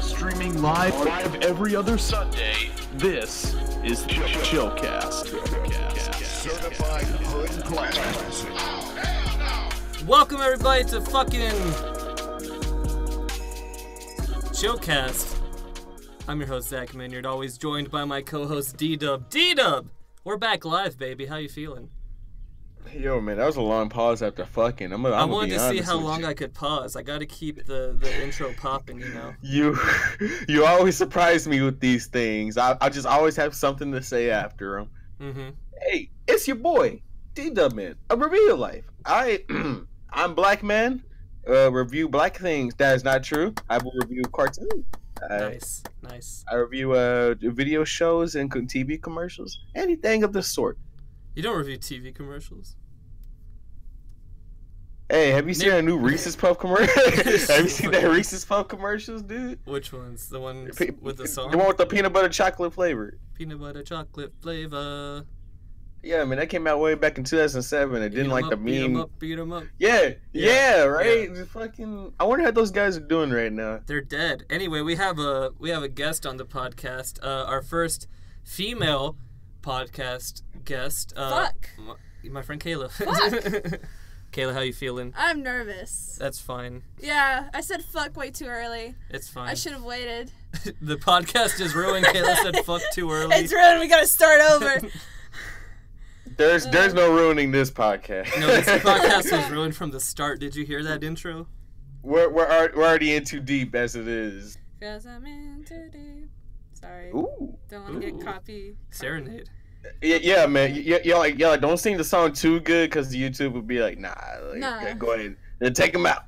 Streaming live every other Sunday, this is Chillcast. Certified hood classic. Welcome everybody to fucking Chillcast. I'm your host Zach Minyard, always joined by my co-host D-Dub. D-Dub! We're back live, baby. How you feeling? Yo, man, that was a long pause after fucking. I wanted to see how long I could pause. I gotta keep the intro popping, you know. You always surprise me with these things. I just always have something to say after them. Mm-hmm. Hey, it's your boy, D-Dub Man, a review life. I'm black man, review black things. That is not true. I will review cartoons. Nice. I review video shows and TV commercials. Anything of the sort. You don't review TV commercials? Hey, have you seen a new Reese's Puff commercial? Have you seen that Reese's Puff commercials, dude? Which ones? The one with the song? The one with the peanut butter chocolate flavor. Peanut butter chocolate flavor. Yeah, man, that came out way back in 2007. It didn't like the meme. Beat 'em up. Yeah, right. Yeah. Fucking. I wonder how those guys are doing right now. They're dead. Anyway, we have a guest on the podcast. Our first female podcast guest. Fuck. My friend Kayla. Fuck. Kayla, how you feeling? I'm nervous. That's fine. Yeah, I said fuck way too early. It's fine. I should have waited. The podcast is ruined. Kayla said fuck too early. It's ruined. We gotta start over. There's no ruining this podcast. No, this podcast was ruined from the start. Did you hear that intro? We're already in too deep as it is. Cause I'm in too deep. Sorry. Ooh. Don't want to get copy. Serenade. Yeah, man. You're like, don't sing the song too good because YouTube would be like, nah. Go ahead. Then take him out.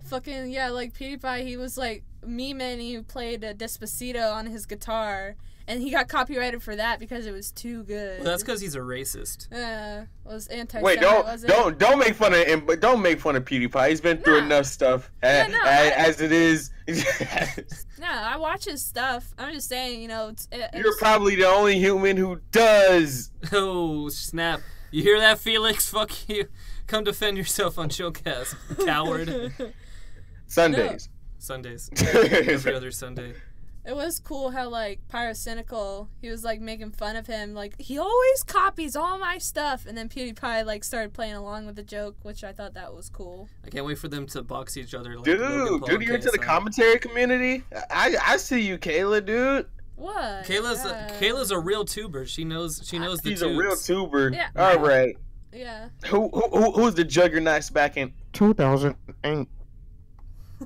Fucking, yeah, like PewDiePie, he was like memeing, he played Despacito on his guitar, and he got copyrighted for that because it was too good. Well, that's because he's a racist. It was anti-Semite, Wait, don't make fun of him, but don't make fun of PewDiePie. He's been through enough stuff as it is. No, I watch his stuff. I'm just saying, you know, You're probably the only human who does. Oh, snap. You hear that, Felix? Fuck you. Come defend yourself on Chillcast, coward. Sundays. Sundays. Every other Sunday. It was cool how, like, Pyrocynical, he was, like, making fun of him. Like, he always copies all my stuff. And then PewDiePie, like, started playing along with the joke, which I thought that was cool. I can't wait for them to box each other. Like Dude, you're into the commentary community? I see you, Kayla, dude. What? Kayla's a real tuber. She knows the tubes. She's a real tuber. Yeah. All right. Yeah. Who's the juggernauts back in 2008?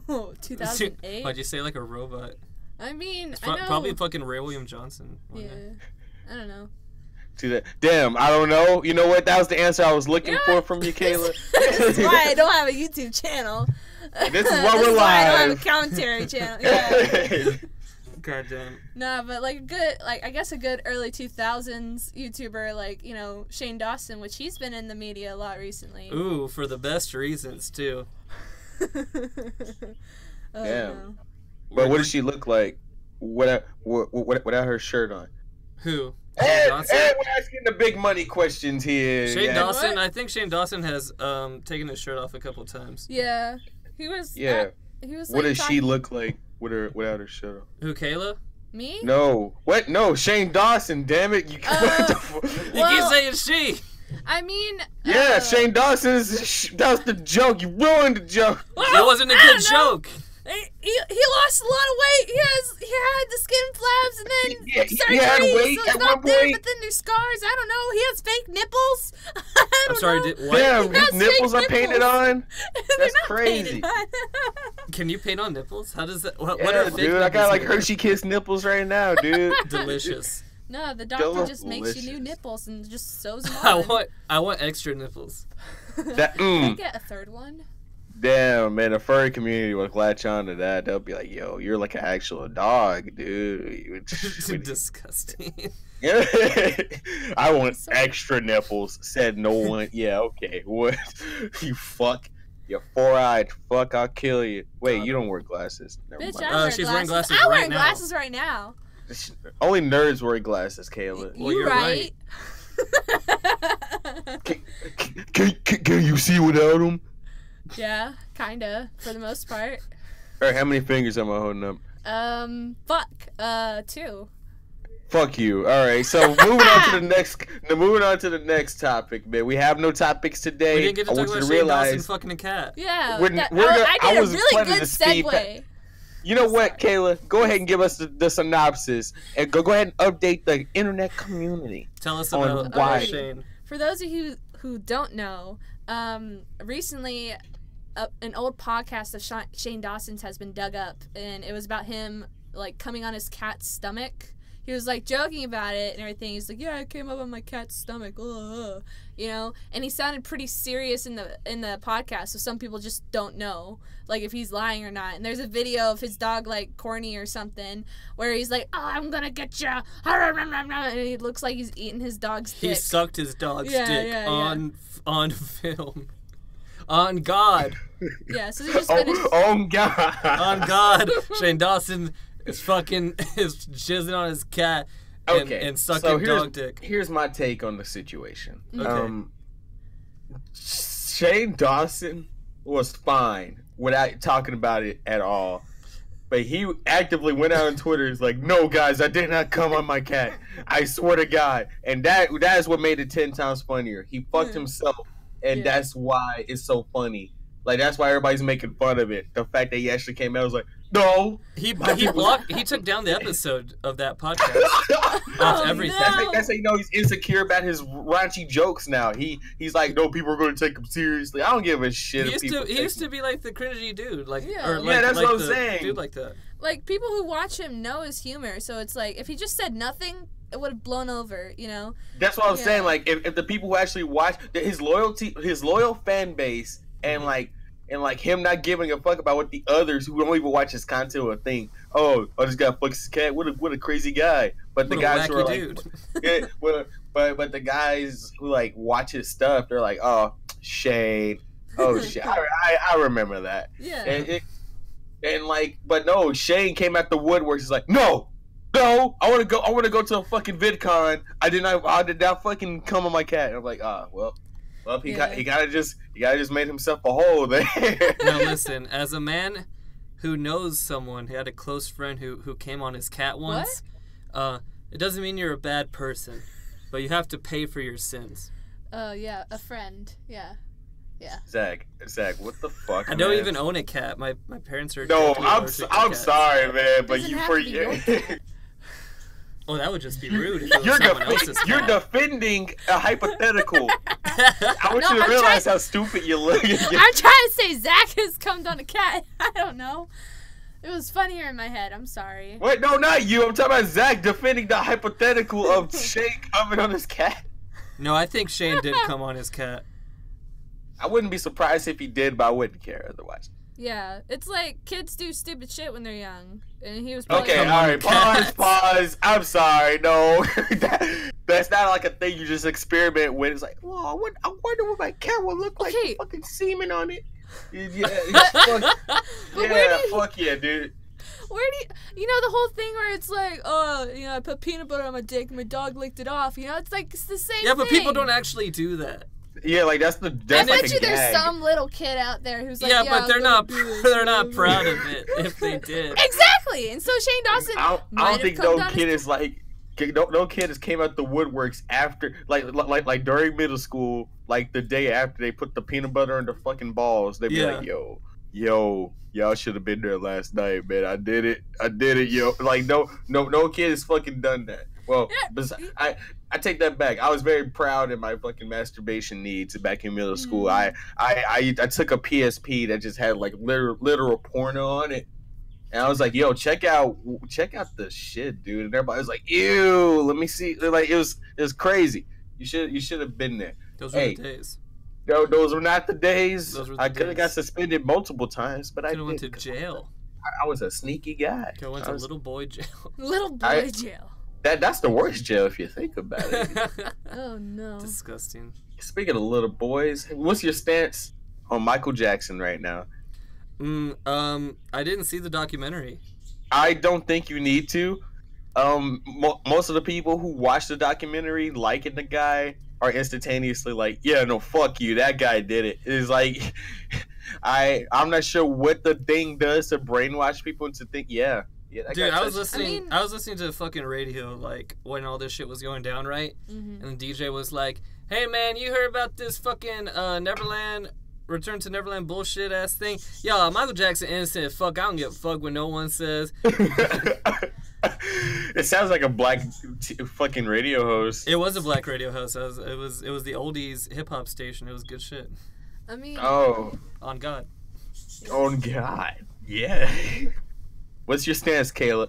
Oh, 2008? Why'd you say like a robot? I mean, It's I know. probably fucking Ray William Johnson. Yeah. I don't know. Damn, I don't know. You know what? That was the answer I was looking for from you, Kayla. This is why I don't have a YouTube channel. This is why we're live. I don't have a commentary channel. Yeah. Goddamn. Nah, but like I guess a good early 2000s YouTuber, like, you know, Shane Dawson, which he's been in the media a lot recently. Ooh, for the best reasons too. Damn. But what does she look like without her shirt on? Who? Hey, Dawson? we're asking the big money questions here. Shane Dawson. What? I think Shane Dawson has taken his shirt off a couple times. Yeah. He was. Yeah. He was. What like, does she look like without her shirt on? Who? Kayla? Me? No. What? No. Shane Dawson. Damn it! You You keep saying she. I mean. Yeah, Shane Dawson. That was the joke. You ruined the joke. That wasn't a good joke. He lost a lot of weight. He had the skin flaps and then surgery, he had weight so it's at not one there. point. But then there's scars. I don't know. He has fake nipples. I'm sorry. What? Damn, He has his nipples fake are painted nipples. on. They're That's not crazy. painted on. Can you paint on nipples? How does that? What Yeah, are fake dude, I got nipples like made of? Hershey Kiss nipples right now, dude. Delicious. No, the doctor just makes you new Delicious. nipples and just sews them I on. want extra nipples. That Can I get a third one? Damn, man, the furry community will latch on to that. They'll be like, "Yo, you're like an actual dog, dude." Disgusting. I want extra nipples. Said no one. Yeah, okay. What? You fuck. You four-eyed fuck. I'll kill you. Wait, you don't wear glasses. Never Bitch, mind. I wear she's glasses. wearing glasses I'm right wearing now. glasses right now. Only nerds wear glasses, Kayla. Well, You you're right. Can you see without them? Yeah, kinda, for the most part. Or how many fingers am I holding up? Fuck. 2. Fuck you. All right. So moving on to the next topic, man. We have no topics today. We didn't get to talk about Shane Dawson fucking a cat. Yeah. I did a was really planning good to speed segue. You know what, Kayla? Go ahead and give us the synopsis and go ahead and update the internet community. Tell us on about why. Shane. For those of you who don't know, recently an old podcast of Shane Dawson's has been dug up, and it was about him like coming on his cat's stomach. He was like joking about it and everything. He's like, "Yeah, I came up on my cat's stomach," you know. And he sounded pretty serious in the podcast, so some people just don't know, like, if he's lying or not. And there's a video of his dog like corny or something, where he's like, "Oh, I'm gonna get you," and he looks like he's eating his dog's dick. He sucked his dog's dick on film. On God. Yeah. So they just finished. Oh God. On God, Shane Dawson is jizzing on his cat and sucking dog dick. Here's my take on the situation. Okay. Shane Dawson was fine without talking about it at all. But he actively went out on Twitter. He's like, "No, guys, I did not come on my cat. I swear to God." And that is what made it 10 times funnier. He fucked himself, and that's why it's so funny. Like, that's why everybody's making fun of it. The fact that he actually came out was like, "No." He took down the episode of that podcast off everything. No. That's how you know he's insecure about his raunchy jokes now. He's like, "No, people are going to take him seriously." I don't give a shit. He used to be like the cringy dude, like Yeah. That's what I'm saying. Dude like that. Like, people who watch him know his humor, so it's like, if he just said nothing, it would have blown over, you know? That's what I'm saying. Like, if the people who actually watch his loyal fan base, and like him not giving a fuck about what the others who don't even watch his content will think. Oh, this guy fucks his cat. What a crazy guy. But the guys who are like, yeah, but the guys who like watch his stuff, they're like, "Oh, Shane. Oh shit." I remember that. Yeah. But no, Shane came out the woodworks. He's like, no, I want to go to a fucking VidCon. I did not fucking come on my cat. And I'm like, well, he gotta just made himself a hole there. Now listen, as a man who knows someone who had a close friend who came on his cat once, it doesn't mean you're a bad person, but you have to pay for your sins. Oh, yeah, a friend. Yeah. Zach, what the fuck? I don't even own a cat. My parents are. No, I'm sorry, man, but Oh, that would just be rude if it was someone else's cat. You're defending a hypothetical. I want you to realize how stupid you look. I'm trying to say Zach has come on a cat. I don't know. It was funnier in my head. I'm sorry. Wait, no, not you. I'm talking about Zach defending the hypothetical of Shane coming on his cat. No, I think Shane did come on his cat. I wouldn't be surprised if he did, but I wouldn't care otherwise. Yeah, it's like kids do stupid shit when they're young, and he was okay. All right, pause. I'm sorry. No, that's not like a thing you just experiment with. It's like, well, I wonder what my cat would look like. Okay. Fucking semen on it. Yeah, fuck yeah, dude. Where do you know the whole thing where it's like, oh, you know, I put peanut butter on my dick and my dog licked it off. You know, it's like, it's the same thing. Yeah, but people don't actually do that. Yeah, like that's I like bet you a there's gag. some little kid out there who's like, yeah, but I'm they're gonna not proud of it if they did. Exactly, and so Shane Dawson. I don't think no kid is like no kid has came out the woodworks after like during middle school, like the day after they put the peanut butter in their fucking balls. They'd be like, yo, y'all should have been there last night, man. I did it, yo. Like no kid has fucking done that. Well, I take that back. I was very proud of my fucking masturbation needs back in middle school. I took a PSP that just had like literal porno on it, and I was like, "Yo, check out the shit, dude." And everybody was like, "Ew, let me see." Like it was crazy. You should have been there. Those were the days. No, those were not the days. I could have got suspended multiple times, but I could have went to jail. I was a sneaky guy. Could have went to little boy jail. Little boy jail. That's the worst jail if you think about it. Oh no. Disgusting. Speaking of little boys, what's your stance on Michael Jackson right now? I didn't see the documentary. I don't think you need to. Most of the people who watch the documentary liking the guy are instantaneously like, yeah, no, fuck you, that guy did it. It's like I'm not sure what the thing does to brainwash people into think. Yeah. Dude, I was listening to fucking radio like when all this shit was going down, right? Mm-hmm. And the DJ was like, "Hey man, you heard about this fucking Neverland Return to Neverland bullshit ass thing? Yeah, Michael Jackson innocent. Fuck, I don't give a fuck what no one says." It sounds like a black fucking radio host. It was a black radio host. It was the oldies hip hop station. It was good shit. I mean, on God. On God. Yeah. What's your stance, Kayla?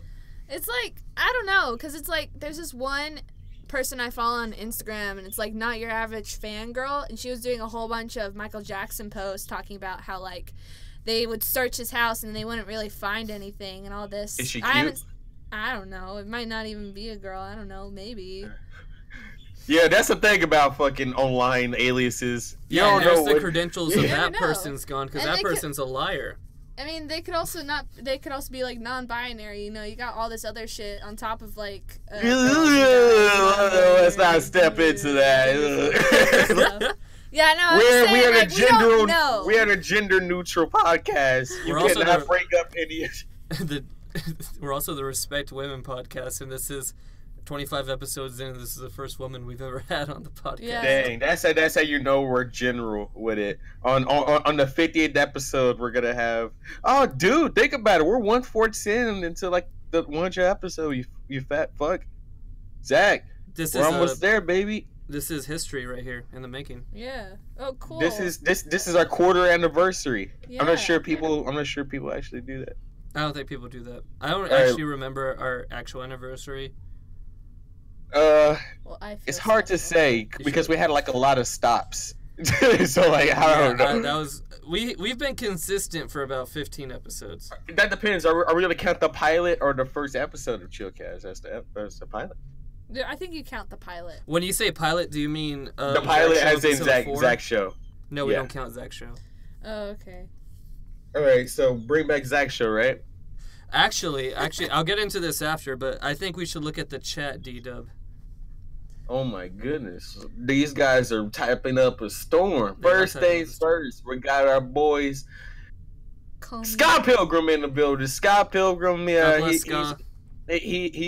It's like, I don't know, because it's like, there's this one person I follow on Instagram, and it's like Not Your Average Fangirl, and she was doing a whole bunch of Michael Jackson posts talking about how, like, they would search his house and they wouldn't really find anything and all this. Is she cute? I don't know. It might not even be a girl. I don't know. Maybe. Yeah, that's the thing about fucking online aliases. You Yeah, don't and there's know the credentials of that know. person's gone because And that they person's a liar. I mean, they could also not. They could also be like non-binary. You know, you got all this other shit on top of like. Let's not step into that. Yeah, no. We're a gender neutral podcast. You cannot bring up any. We're also the Respect Women podcast, and this is 25 episodes in. This is the first woman we've ever had on the podcast. Yeah. Dang, that's how you know we're general with it. On the 50th episode, we're gonna have. Oh, dude, think about it. We're 1/4 in into like the 100 episode. You fat fuck, Zach. We're almost there, baby. This is history right here in the making. Yeah. Oh, cool. This is our quarter anniversary. Yeah. I'm not sure people actually do that. I don't think people do that. I don't actually remember our actual anniversary. Well, It's hard to say because we had like a lot of stops. So like I don't know. We've been consistent for about 15 episodes. That depends. Are we gonna count the pilot or the first episode of Chillcast? That's the pilot. I think you count the pilot. When you say pilot, do you mean the pilot as in Zach's show? No, we don't count Zach's show. Oh, okay. All right, so bring back Zach's show, right? Actually, I'll get into this after, but I think we should look at the chat, D-Dub. Oh my goodness. These guys are typing up a storm. First things first, we got our boys Scott Pilgrim in the building. Scott Pilgrim, he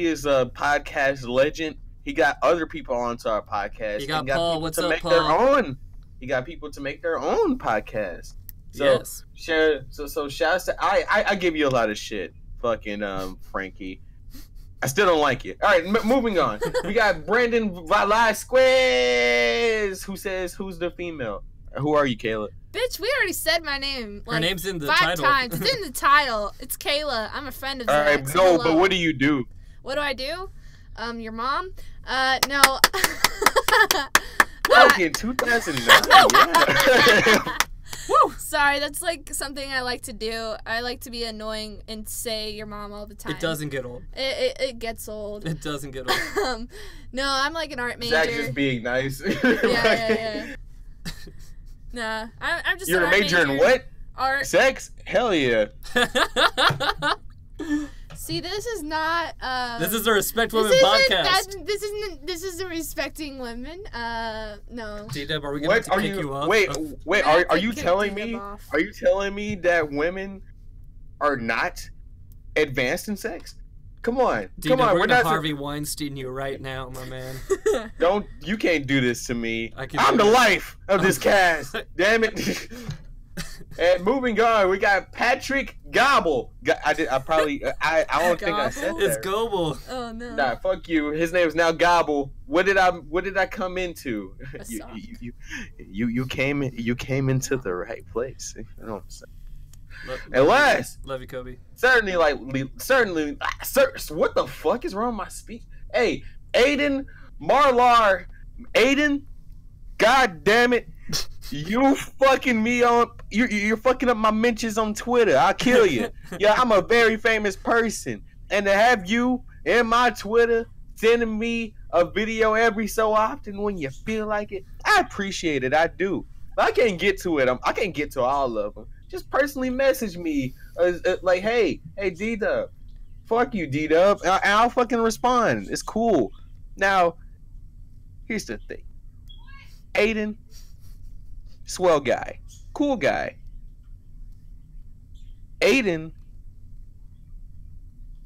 is a podcast legend. He got other people onto our podcast. He got Paul. What's up, Paul? He got people to make their own podcast. So, yes. So shouts to I give you a lot of shit, fucking Frankie. I still don't like you. All right, moving on. We got Brandon Velasquez who says, "Who's the female?" Who are you, Kayla? Bitch, we already said my name. Like, her name's in the 5 title. times. It's in the title. It's Kayla. I'm a friend of All right, Zach's. no, Hello. but what do you do? What do I do? Your mom? No. Fucking 2009. Yeah. Woo! Sorry, that's like something I like to do. I like to be annoying and say your mom all the time. It doesn't get old. It gets old. It doesn't get old. No, I'm like an art major. Zach just being nice. Yeah. Nah, I'm just. You're a major in what? Art. Sex? Hell yeah. See, this is not. This is a Respect Women podcast. This isn't respecting women. No. D-Dub, are we going to kick you off? Wait. Are you telling me? Are you telling me that women are not advanced in sex? Come on, D-Dub, we're not Harvey Weinstein you right now, my man. You can't do this to me. I'm the life of this cast. Damn it. And moving on, we got Patrick Gobble. I don't think I said that. It's Gobble. Oh no. Nah, fuck you. His name is now Gobble. What did I come into? You came into the right place. You know what I'm saying? Love you, Kobe. Certainly. What the fuck is wrong with my speech? Hey, Aiden, God damn it. You fucking me on. You're fucking up my mentions on Twitter. I'll kill you. Yeah, I'm a very famous person, and to have you in my Twitter sending me a video every so often when you feel like it, I appreciate it. I do. But I can't get to it. I can't get to all of them. Just personally message me, like, hey, D-Dub, fuck you, D-Dub, and I'll fucking respond. It's cool. Now, here's the thing. Aiden, swell guy, cool guy, Aiden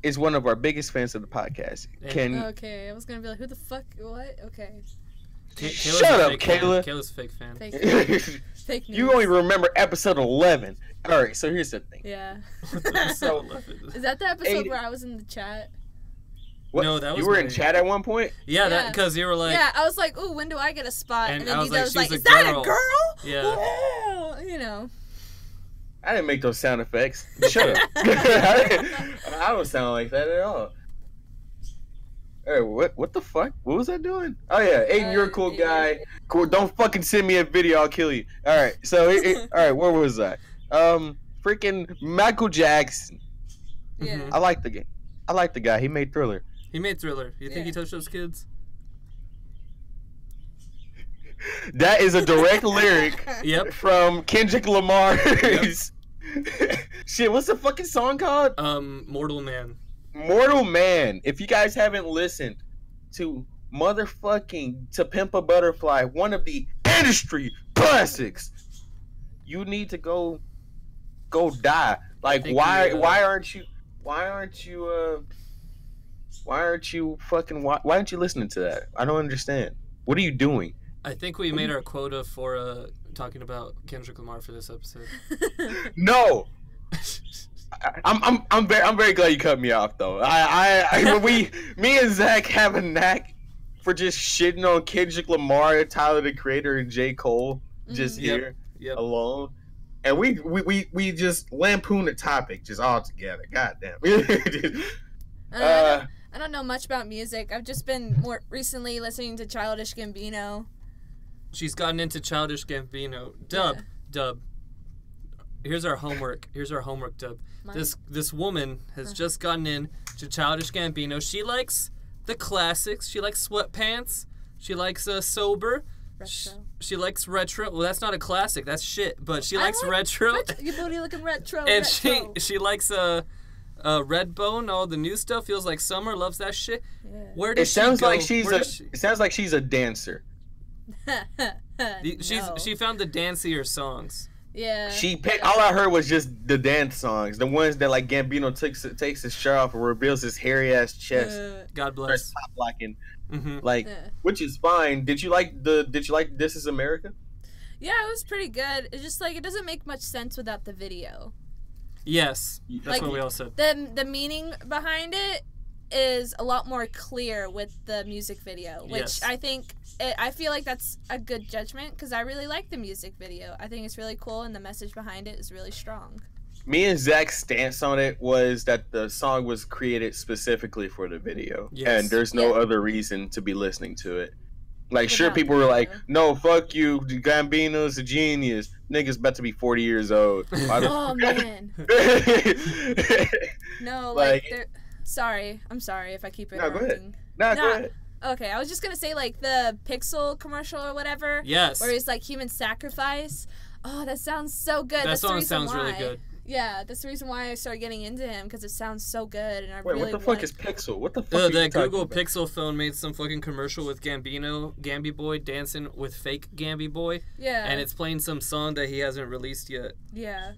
is one of our biggest fans of the podcast. Okay, I was gonna be like, who the fuck? What? Okay. Shut up, Kayla. Kayla's a fake fan. Fake news. You only remember episode 11. All right, so here's the thing. Yeah. So, is that the episode where I was in the chat? What? No, that was you were in chat at one point. Yeah, because you were like. Yeah, I was like, ooh, when do I get a spot? And then I was Dita like, was like, she's is a that a girl. girl? Yeah. Oh, you know. I didn't make those sound effects. Shut up. I don't sound like that at all. Hey, what the fuck? What was I doing? Oh yeah, Aiden, you're a cool guy. Cool. Don't fucking send me a video. I'll kill you. All right. So, all right. Where was I? Freaking Michael Jackson. Yeah. I like the game. I like the guy. He made Thriller. He made Thriller. You think he touched those kids? That is a direct lyric. Yep. From Kendrick Lamar's. Shit, what's the fucking song called? Mortal Man. Mortal Man. If you guys haven't listened to motherfucking To Pimp a Butterfly, one of the industry classics, you need to go die. Like, why aren't you listening to that? I don't understand. What are you doing? I think we made our quota for talking about Kendrick Lamar for this episode. No. I'm very glad you cut me off though. Me and Zach have a knack for just shitting on Kendrick Lamar, Tyler the Creator, and J. Cole just here alone, and we just lampoon the topic just all together. Goddamn. I don't know much about music. I've just been more recently listening to Childish Gambino. She's gotten into Childish Gambino. Dub. Here's our homework. Dub. This woman has just gotten in to Childish Gambino. She likes the classics. She likes Sweatpants. She likes Sober. Retro. She likes retro. Well, that's not a classic. That's shit. But she likes retro. Your booty looking retro. And retro. she likes Redbone. All the new stuff. Feels like summer. Loves that shit. Yeah. Where does it sounds she go? It sounds like she's a dancer. She found the dancier songs. Yeah. All I heard was just the dance songs, the ones that like Gambino takes his shirt off and reveals his hairy ass chest. God bless. Top locking, Mm-hmm. which is fine. Did you like This Is America? Yeah, it was pretty good. It's just like it doesn't make much sense without the video. Yes, that's like, what we all said. The meaning behind it is a lot more clear with the music video, which I feel like that's a good judgment because I really like the music video. I think it's really cool and the message behind it is really strong. Me and Zach's stance on it was that the song was created specifically for the video, and there's no other reason to be listening to it. Like, sure, people were like, "No, fuck you, Gambino's a genius." Nigga's about to be 40 years old. Oh man. No, sorry. I'm sorry if I keep interrupting. Go ahead. Okay, I was just gonna say like the Pixel commercial or whatever. Yes. Where it's like human sacrifice. Oh, that sounds so good. That song sounds really good. Yeah, that's the reason why I started getting into him because it sounds so good, and I Wait, really. What the fuck is Pixel? What the fuck? That Google Pixel phone made some fucking commercial with Gambino, Gamby Boy dancing with fake Gamby Boy. Yeah. And it's playing some song that he hasn't released yet. Yeah.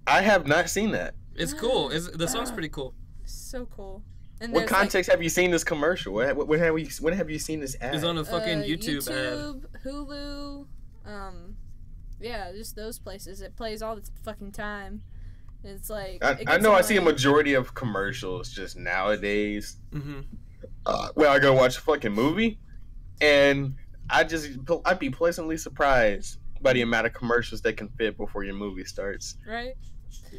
I have not seen that. It's cool. The song's pretty cool. So cool. And what context have you seen this commercial? When have you seen this ad? It's on a fucking YouTube ad. Hulu, yeah, just those places. It plays all the fucking time. It's like I know I see a majority of commercials just nowadays. Mm-hmm. Well, I go watch a fucking movie, and I'd be pleasantly surprised by the amount of commercials that can fit before your movie starts. Right.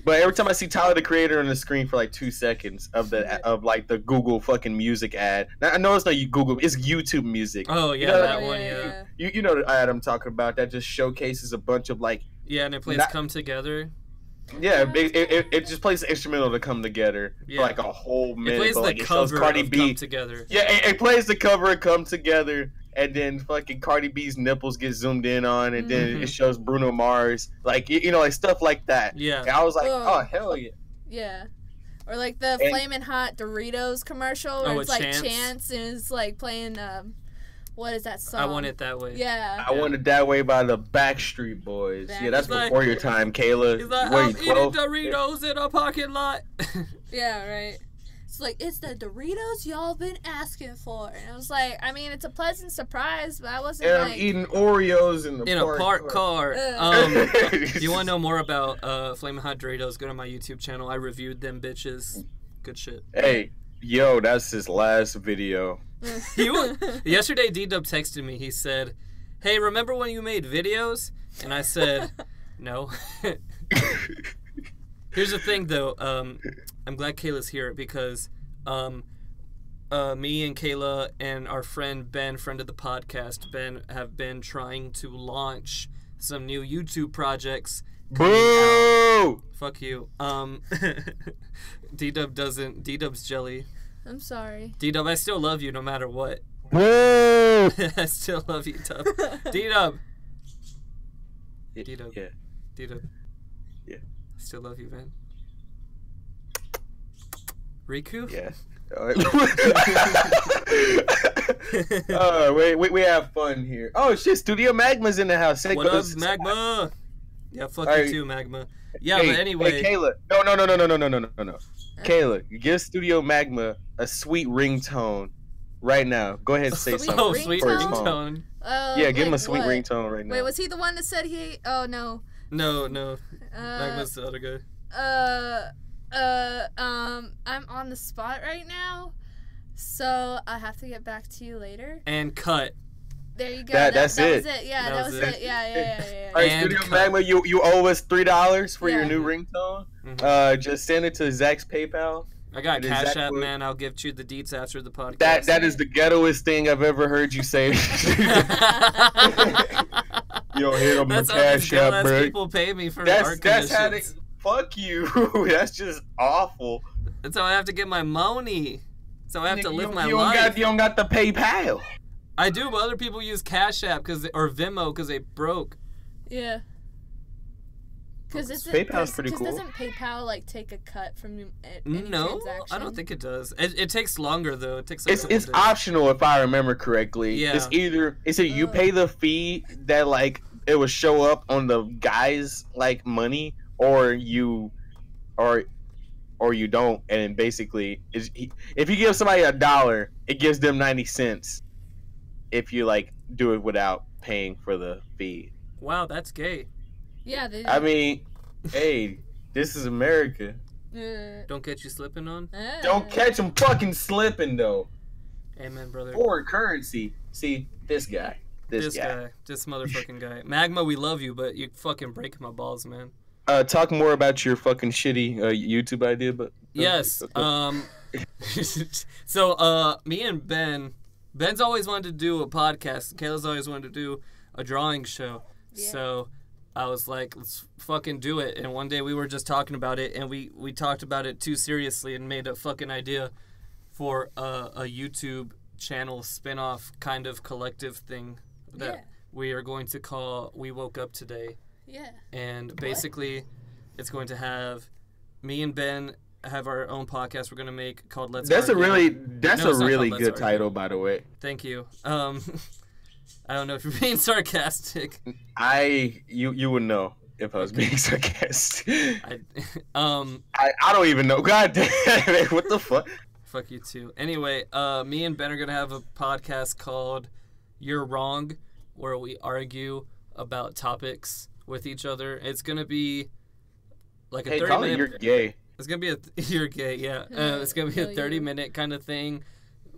But every time I see Tyler the Creator on the screen for like 2 seconds of the Google fucking music ad. Now, I know it's not Google, it's YouTube music. Oh yeah, you know, that one. Yeah. You know the ad I'm talking about that just showcases a bunch of like. Yeah, and it plays "Come Together." Yeah, it just plays the instrumental to "Come Together" for like a whole minute. It plays but, like, the it shows cover Cardi of B. "Come Together." Yeah, it plays the cover of "Come Together." And then fucking Cardi B's nipples get zoomed in on, and then it shows Bruno Mars, like like stuff like that. Yeah, and I was like, oh hell yeah. Yeah, or like the Flamin' Hot Doritos commercial, where it's like Chance, and it's like playing what is that song? I Want It That Way. Yeah. I Want It That Way by the Backstreet Boys. Yeah, that's before your time, Kayla. He's like, Were I'm you 12? eating Doritos in a parking lot. Yeah, right. It's like, it's the Doritos y'all been asking for. And I was like, I mean, it's a pleasant surprise, but I wasn't And like... I'm eating Oreos in In a parked car. If you want to know more about Flamin' Hot Doritos, go to my YouTube channel. I reviewed them bitches. Good shit. Hey, yo, that's his last video. Yesterday, D-Dub texted me. He said, hey, remember when you made videos? And I said, no. Here's the thing, though. I'm glad Kayla's here because me and Kayla and our friend Ben, friend of the podcast, Ben, have been trying to launch some new YouTube projects. Boo! Fuck you. D-Dub's jelly. I'm sorry. D-Dub, I still love you no matter what. Boo! I still love you, Dub. D-Dub. D-Dub. Yeah. D-Dub. Yeah. I still love you, man. Riku? Yeah. We have fun here. Oh shit, Studio Magma's in the house. What up, Magma? Yeah, fuck you too, Magma. Yeah, hey, but anyway. Hey, Kayla. No. Kayla, give Studio Magma a sweet ringtone right now. Go ahead and say Sweet something. Oh, sweet for his phone. ringtone. Yeah, give him a like sweet what? ringtone right now. Wait, was he the one that said he... Oh, no. No. Magma's the other guy. I'm on the spot right now, so I have to get back to you later. And cut. There you go. That's that it. was it. Yeah, that was it. Yeah. All right, And Studio cut. Magma, you owe us $3 for your Yeah. new ringtone. Mhm. Just send it to Zach's PayPal. I got It is Cash Zach App, Wood. man. I'll give you the deets after the podcast. That is the ghettoest thing I've ever heard you say. You don't hit on my That's how Cash these ghetto App, ass bro. people pay me for art That's how they. commissions. Fuck you. That's just awful. That's how I have to get my money. That's how I have to live my you life. You don't got the PayPal. I do, but other people use Cash App or Venmo because they broke. Yeah. Because PayPal's pretty cool. Doesn't PayPal like take a cut from any No, transaction? I don't think it does. It takes longer though. It takes. Like a It's little bit. optional if I remember correctly. Yeah. It's either you pay the fee that like it will show up on the guy's like money, or you don't, and then basically if you give somebody $1, it gives them 90 cents. If you like do it without paying for the fee. Wow, that's gay. Yeah. They, I mean, hey, this is America. Don't catch you slipping on. Don't catch them fucking slipping though. Amen, brother. Foreign currency. See, this guy. This guy. This motherfucking guy. Magma, we love you, but you fucking break my balls, man. Talk more about your fucking shitty YouTube idea, but Yes. So, me and Ben's always wanted to do a podcast. Kayla's always wanted to do a drawing show. Yeah. So I was like, let's fucking do it. And one day we were just talking about it, and we talked about it too seriously and made a fucking idea for a YouTube channel spin-off kind of collective thing that we are going to call We Woke Up Today. Yeah. And basically, it's going to have me and Ben have our own podcast we're going to make called Let's That's Argue. a really No, it's not called Let's good Argue. title, by the way. Thank you. I don't know if you're being sarcastic. You would know if I was being sarcastic. I don't even know. God damn it, what the fuck? Fuck you too. Anyway, me and Ben are gonna have a podcast called You're Wrong, where we argue about topics with each other. It's gonna be like a 30-minute. You're gay. It's gonna be you're gay, yeah. It's gonna be a 30-minute kind of thing.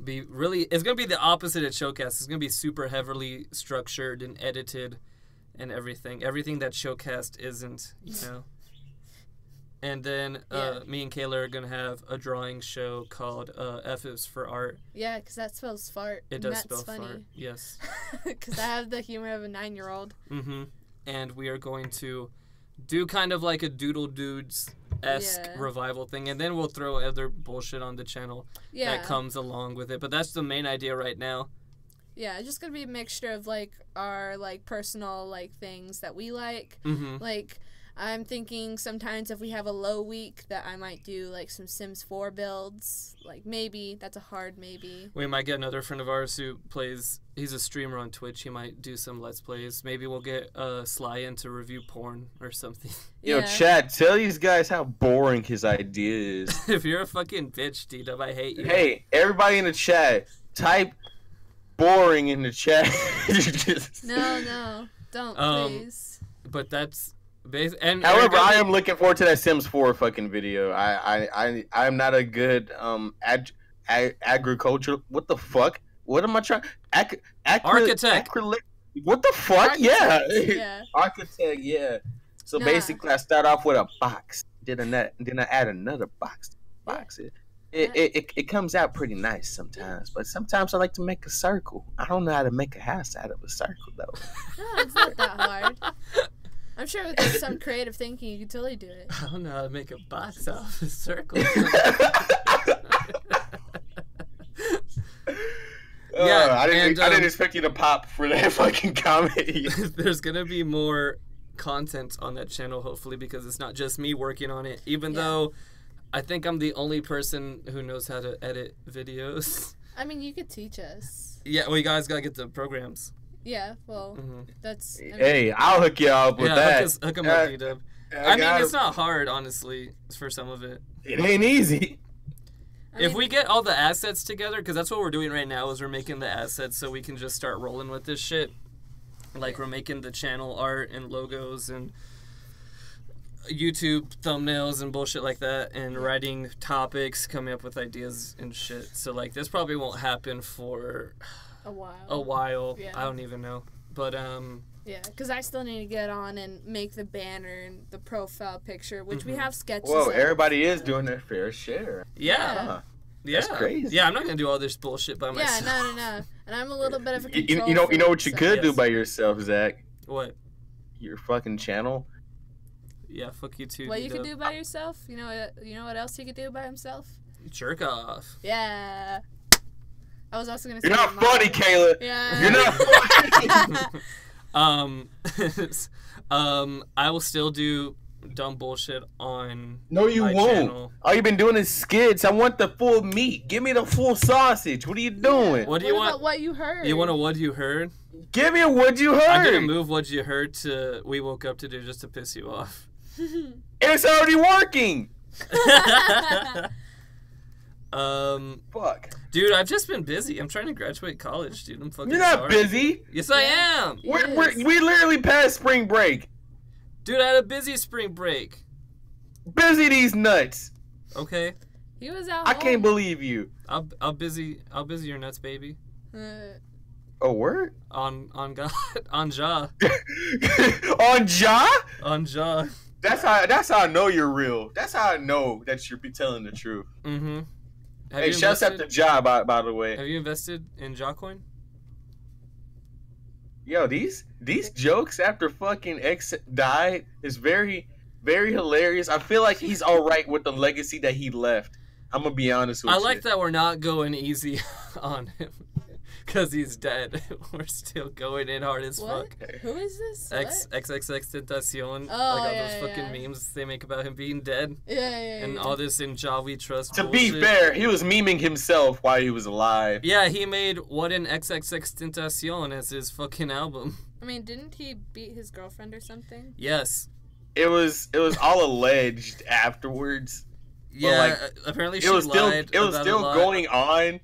It's gonna be the opposite at Chillcast. It's gonna be super heavily structured and edited, and everything that Chillcast isn't, you know. And then me and Kayla are gonna have a drawing show called F is for Art. Yeah, because that spells fart. It and does that's spell funny. fart. Yes. Because I have the humor of a 9-year-old. Mm-hmm. And we are going to do kind of like a Doodle Dudes-esque revival thing, and then we'll throw other bullshit on the channel that comes along with it. But that's the main idea right now. Yeah, it's just gonna be a mixture of like our like personal like things that we like. Mm-hmm. Like I'm thinking sometimes if we have a low week that I might do like some Sims 4 builds. Like maybe that's a hard maybe. We might get another friend of ours who plays. He's a streamer on Twitch. He might do some Let's Plays. Maybe we'll get Sly in to review porn or something. Yo, Chad, tell these guys how boring his idea is. If you're a fucking bitch, D-Dub, I hate you. Hey, everybody in the chat, type boring in the chat. No, don't please. But that's however, I am looking forward to that Sims 4 fucking video. I'm not a good agricultural. What the fuck? What am I trying? Architect. What the fuck? Yeah. Architect, yeah. So basically, I start off with a box. Then I add another box. It comes out pretty nice sometimes, but sometimes I like to make a circle. I don't know how to make a house out of a circle though. No, it's not that hard. I'm sure with some creative thinking, you could totally do it. I don't know how to make a box out of a circle. Yeah, I didn't expect you to pop for that fucking comment. There's gonna be more content on that channel, hopefully, because it's not just me working on it. Even though I think I'm the only person who knows how to edit videos. I mean, you could teach us. Yeah, well, you guys gotta get the programs. Yeah, well, that's... I mean, hey, I'll hook you up with that. Hook them up, D-Dub. I mean, it's not hard, honestly, for some of it. It ain't easy. If we get all the assets together, because that's what we're doing right now, is we're making the assets so we can just start rolling with this shit. Like, we're making the channel art and logos and YouTube thumbnails and bullshit like that, and writing topics, coming up with ideas and shit. So, like, this probably won't happen for a while. Yeah. I don't even know. But, yeah, because I still need to get on and make the banner and the profile picture, which we have sketches Whoa, of. everybody is doing their fair share. Yeah. That's crazy. Yeah, I'm not going to do all this bullshit by myself. Yeah, no. And I'm a little bit of a control You know what you freak, could do by yourself, Zach? What? Your fucking channel. Yeah, fuck you too. What you could do by yourself? You know what else he could do by himself? Jerk off. Yeah. I was also gonna say. You're not funny, Kayla. Yeah. You're not funny. I will still do dumb bullshit on. No, you my won't. channel. All you've been doing is skits. I want the full meat. Give me the full sausage. What are you doing? What do you want? What you heard? You want a what you heard? Give me a what you heard. I'm gonna move what you heard to we woke up to do just to piss you off. It's already working. Fuck. Dude, I've just been busy. I'm trying to graduate college, dude. I'm fucking You're not sorry. busy. Yes, I am. We literally passed spring break. Dude, I had a busy spring break. Busy these nuts. Okay. He was out. I can't believe you. I'll busy your nuts, baby. Oh, word? On God. On Ja. On Ja? On Ja. That's how I know you're real. That's how I know that you're telling the truth. Mm-hmm. Hey, shouts out to Ja, by the way. Have you invested in JaCoin? Yo, these jokes after fucking X died is very, very hilarious. I feel like he's all right with the legacy that he left. I'm gonna be honest with you. I like that we're not going easy on him. Because he's dead. We're still going in hard as fuck. Who is this? XXXTentacion. Oh, all those fucking memes they make about him being dead. Yeah. And all this in Ja We Trust To bullshit. be fair, he was memeing himself while he was alive. Yeah, he made What in XXXTentacion as his fucking album. I mean, didn't he beat his girlfriend or something? Yes. It was all alleged afterwards. Yeah, apparently she lied. It was still going on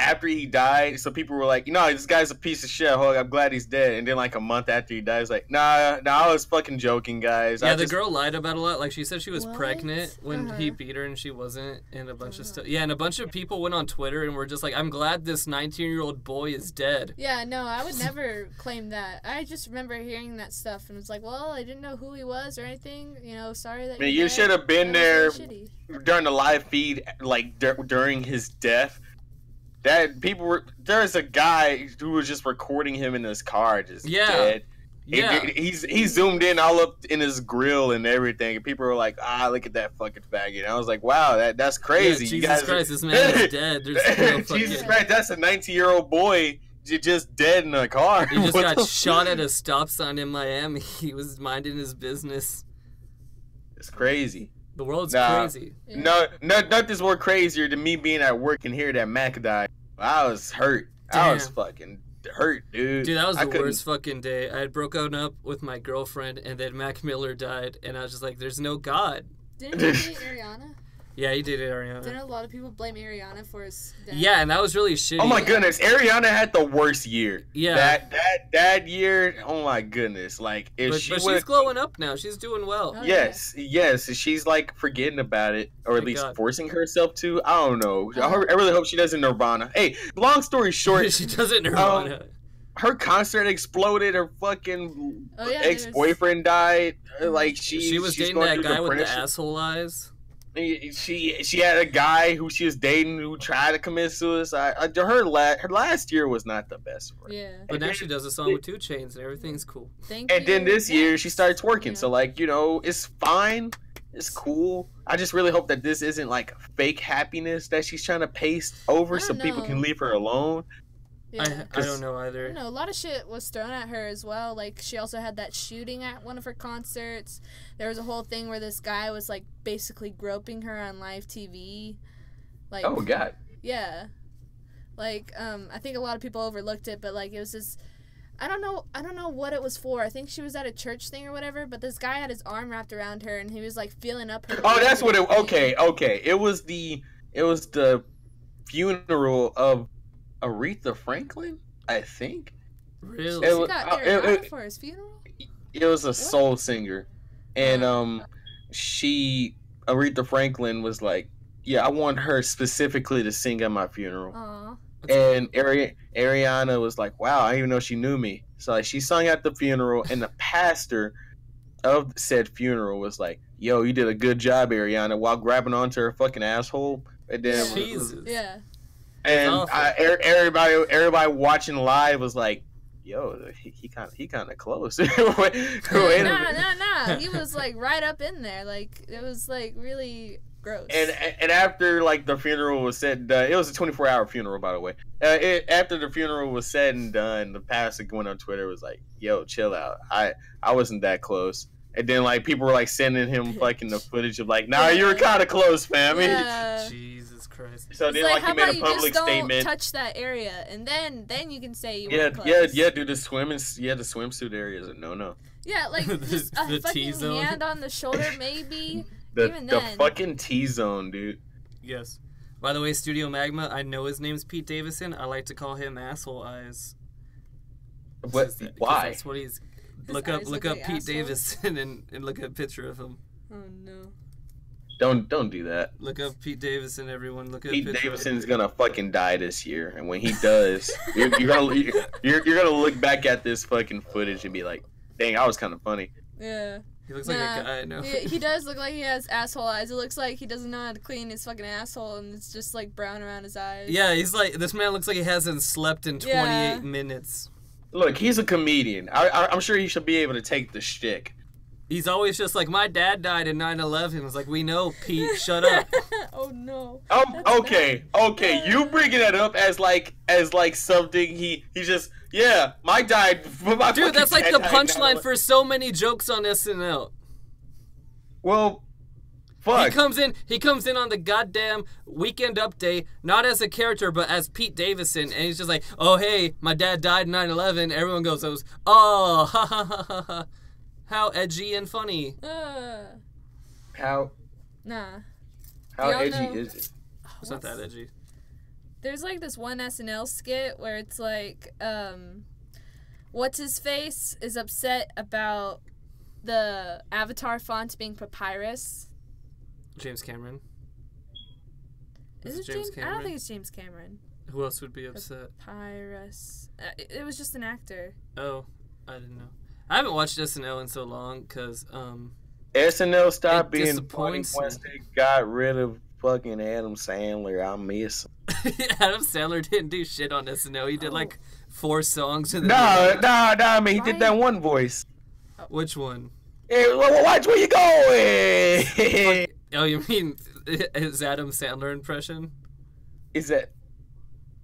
after he died, so people were like, this guy's a piece of shit. I'm glad he's dead. And then like a month after he dies, like, nah, I was fucking joking, guys. Yeah, the girl lied about a lot. Like, she said she was pregnant when he beat her and she wasn't, and a bunch of stuff. Yeah, and a bunch of people went on Twitter and were just like, I'm glad this 19-year-old boy is dead. Yeah, no, I would never claim that. I just remember hearing that stuff and was like, well, I didn't know who he was or anything. Sorry that you should have been there during the live feed, like, during his death. There's a guy who was just recording him in his car, just dead. Yeah. He zoomed in all up in his grill and everything, and people were like, look at that fucking faggot. And I was like, wow, that's crazy. Yeah, Jesus Christ, this man is dead. Jesus Christ, that's a 19-year-old boy just dead in a car. He just got shot at a stop sign in Miami. He was minding his business. It's crazy. The world's crazy. Yeah. No, nothing's more crazier than me being at work and hearing that Mac died. I was hurt. Damn. I was fucking hurt, dude. Dude, that was the worst fucking day. I had broken up with my girlfriend, and then Mac Miller died, and I was just like, there's no God. Didn't he date Ariana? Yeah, he dated Ariana. Didn't a lot of people blame Ariana for his death? Yeah, and that was really shitty. Oh my goodness, Ariana had the worst year. Yeah. That year, oh my goodness. Like, if but she's glowing up now. She's doing well. Oh, yes. She's like forgetting about it, or at least forcing herself to. I don't know. I really hope she doesn't Nirvana. Hey, long story short. She doesn't Nirvana. Her concert exploded. Her fucking ex-boyfriend died. Like, she was dating that guy with the asshole eyes. She had a guy who she was dating who tried to commit suicide. Her last year was not the best for her. Yeah. But now she does a song with 2 Chainz and everything's cool. And then this year she starts working. Yeah. So like, it's fine. It's cool. I just really hope that this isn't like fake happiness that she's trying to paste over so people can leave her alone. Yeah. I don't know either. I don't know. A lot of shit was thrown at her as well. Like, she also had that shooting at one of her concerts. There was a whole thing where this guy was, like, basically groping her on live TV. Like, oh, God. Yeah. Like, I think a lot of people overlooked it, but, like, it was this... I don't know what it was for. I think she was at a church thing or whatever, but this guy had his arm wrapped around her, and he was, like, feeling up her... Oh, that's what it... Okay. It was the funeral of Aretha Franklin, I think. Really? She got Ariana for his funeral? It was a soul singer. And Aretha Franklin was like, yeah, I want her specifically to sing at my funeral. Aww. And Ariana was like, wow, I didn't even know she knew me. So like, she sung at the funeral, and the pastor of said funeral was like, yo, you did a good job, Ariana, while grabbing onto her fucking asshole. And then Jesus. Yeah. And everybody watching live was like, "Yo, he kind of close." Nah. He was like right up in there. Like, it was like really gross. And after like the funeral was said and done, it was a 24-hour funeral, by the way. After the funeral was said and done, the pastor went on Twitter was like, "Yo, chill out. I wasn't that close." And then like people were like sending him fucking the footage of like, "Nah, you were kind of close, fam." Yeah. Jesus Christ. So then like he made a public statement. Don't touch that area, and then you can say you were close. Yeah, dude. The swimsuit area is a no. Yeah, like just a fucking T-zone. Hand on the shoulder, maybe. The fucking T-zone, dude. Yes. By the way, Studio Magma, I know his name's Pete Davidson. I like to call him Asshole Eyes. What? Why? That's what he's. Look up Pete Davidson and look at a picture of him. Oh no. Don't do that. Look up Pete Davidson, everyone. Look at Pete Davidson's gonna fucking die this year, and when he does, you're gonna look back at this fucking footage and be like, "Dang, I was kind of funny." Yeah. He looks like a guy I know. He does look like he has asshole eyes. It looks like he doesn't know how to clean his fucking asshole, and it's just like brown around his eyes. Yeah, he's like, this man looks like he hasn't slept in 28 minutes. Look, he's a comedian. I'm sure he should be able to take the shtick. He's always just like, my dad died in 9/11. It's like, we know, Pete, shut up. Oh no. Okay. You bringing that up as like something he's just, yeah, my dad. Dude, that's like the punchline for so many jokes on SNL. Well, fuck. He comes in on the goddamn Weekend Update, not as a character, but as Pete Davidson, and he's just like, oh hey, my dad died in 9/11. Everyone goes, oh, ha ha ha ha ha. How edgy and funny. How? Nah. How edgy is it? It's not that edgy. There's like this one SNL skit where it's like, what's his face is upset about the Avatar font being papyrus. James Cameron. Is it James Cameron? I don't think it's James Cameron. Who else would be upset? Papyrus. It was just an actor. Oh, I didn't know. I haven't watched SNL in so long because SNL stopped being funny once they got rid of fucking Adam Sandler. I miss him. Adam Sandler didn't do shit on SNL. He did like 4 songs. No. I mean, he did that one voice. Which one? Hey, watch where you going. Oh, you mean his Adam Sandler impression? Is that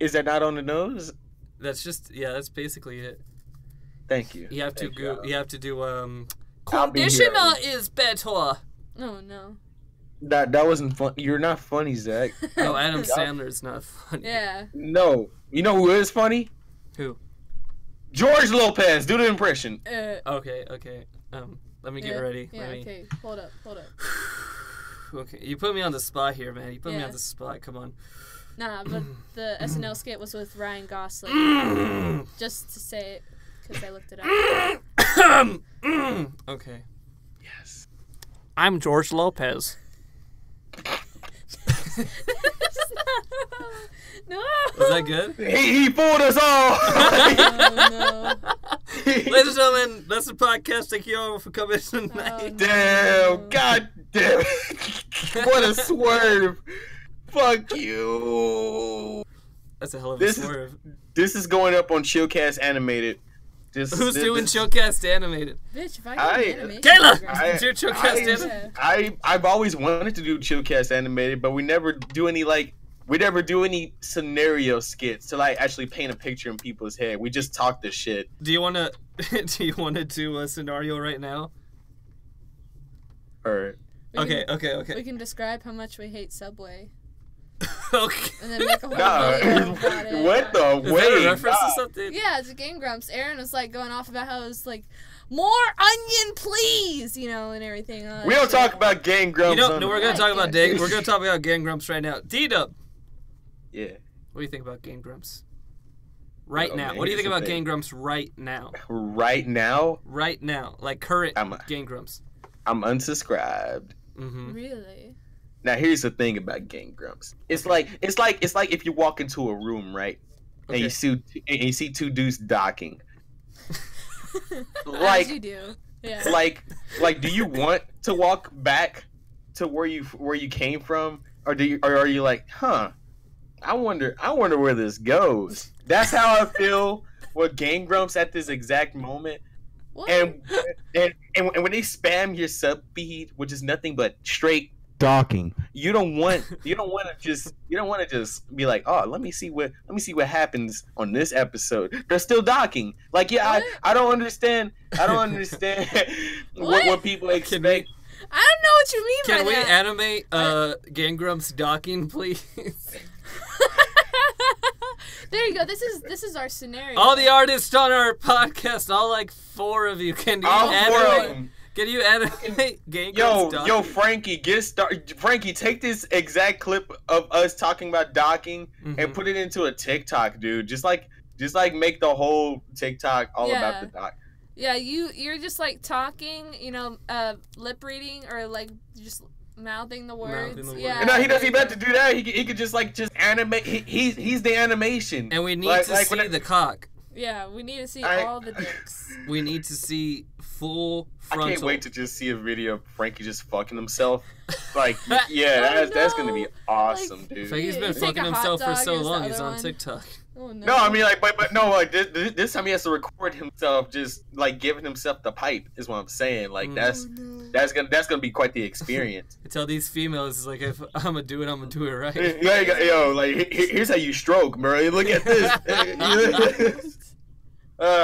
not on the nose? That's basically it. Thank you. You have to do conditioner is better. Oh no. That wasn't fun. You're not funny, Zach. No, Adam Sandler's not funny. Yeah. No. You know who is funny? Who? George Lopez. Do the impression. Okay. Let me get ready. Yeah. Okay. Hold up. Okay, you put me on the spot here, man. You put me on the spot. Come on. Nah, but the SNL skit was with Ryan Gosling. Just to say it, because I looked it up. Okay. Yes. I'm George Lopez. No. Was that good? He fooled us all. Oh, no. Ladies and gentlemen, that's the podcast. Thank you all for coming tonight. Damn. God damn. What a swerve. Fuck you. That's a hell of a swerve. This is going up on Chillcast Animated. Who's doing Chillcast Animated? Bitch, if I can animate. Kayla! Do Chillcast Animated? I've always wanted to do Chillcast Animated, but we never do any scenario skits to like actually paint a picture in people's head. We just talk this shit. Do you wanna do a scenario right now? Alright. Okay. We can describe how much we hate Subway. Okay. And then make a whole video about it. What the Is way? that a reference to something? Yeah, it's a Game Grumps. Aaron was like going off about how it was like, more onion, please, and everything. We don't talk about Game Grumps. No, we're gonna talk about We're gonna talk about Game Grumps right now. D-Dub. Yeah. What do you think about Game Grumps? Right now. Man, What do you think about Game Grumps right now? Right now? Right now, like current Game Grumps. I'm unsubscribed. Mm-hmm. Really? Now here's the thing about Game Grumps. It's like if you walk into a room, right, and you see two dudes docking. As you do. Yeah. Like, do you want to walk back to where you came from, or are you like, huh? I wonder where this goes. That's how I feel with Game Grumps at this exact moment. What? And when they spam your sub feed, which is nothing but straight docking, you don't want to just be like, oh, let me see what happens on this episode. They're still docking. Like, yeah, I don't understand what people expect. I don't know what you mean Can by we that. animate Game Grumps docking, please? There you go. This is our scenario. All the artists on our podcast, all like 4 of you, can you animate? Can you animate Game Grumps docking? Yo, Frankie, get started. Frankie, take this exact clip of us talking about docking and put it into a TikTok, dude. Just like make the whole TikTok all about the dock. Yeah, you're just like talking, lip reading or like just mouthing the words. Yeah. No, he doesn't even have to do that. He could just animate. He's the animation. And we need to see the cock. Yeah, we need to see all the dicks. We need to see full frontal. I can't wait to just see a video of Frankie just fucking himself. Like, yeah, that's gonna be awesome, dude. Frankie's been fucking himself for so long. He's on TikTok. Oh, no. No, I mean but no, like this time he has to record himself just like giving himself the pipe is what I'm saying. Like that's gonna be quite the experience. I tell these females, it's like, if I'm gonna do it right. Yo, like here's how you stroke, bro. Look at this.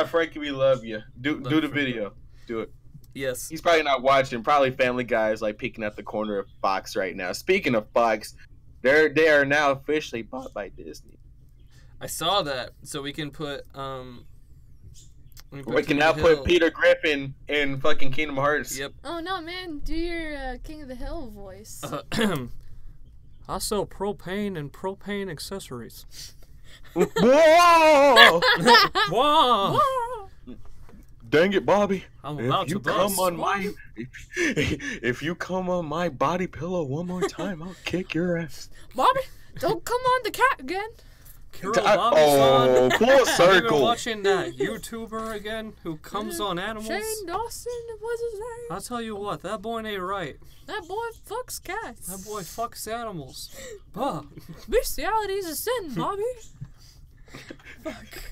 Frankie, we love you. Do the video. Do it. Yes. He's probably not watching. Probably Family Guy is like peeking at the corner of Fox right now. Speaking of Fox, they are now officially bought by Disney. I saw that, so we can put we can now put Peter Griffin in fucking Kingdom Hearts. Yep. Oh no, man! Do your King of the Hill voice. I sell propane and propane accessories. Whoa! Whoa! Dang it, Bobby! If you come on my body pillow one more time, I'll kick your ass. Bobby, don't come on the cat again. Full circle. Have you been watching that YouTuber again who comes on animals? Shane Dawson, what's his name? I'll tell you what, that boy ain't right. That boy fucks cats. That boy fucks animals. Bah. Bestiality is a sin, Bobby. Fuck.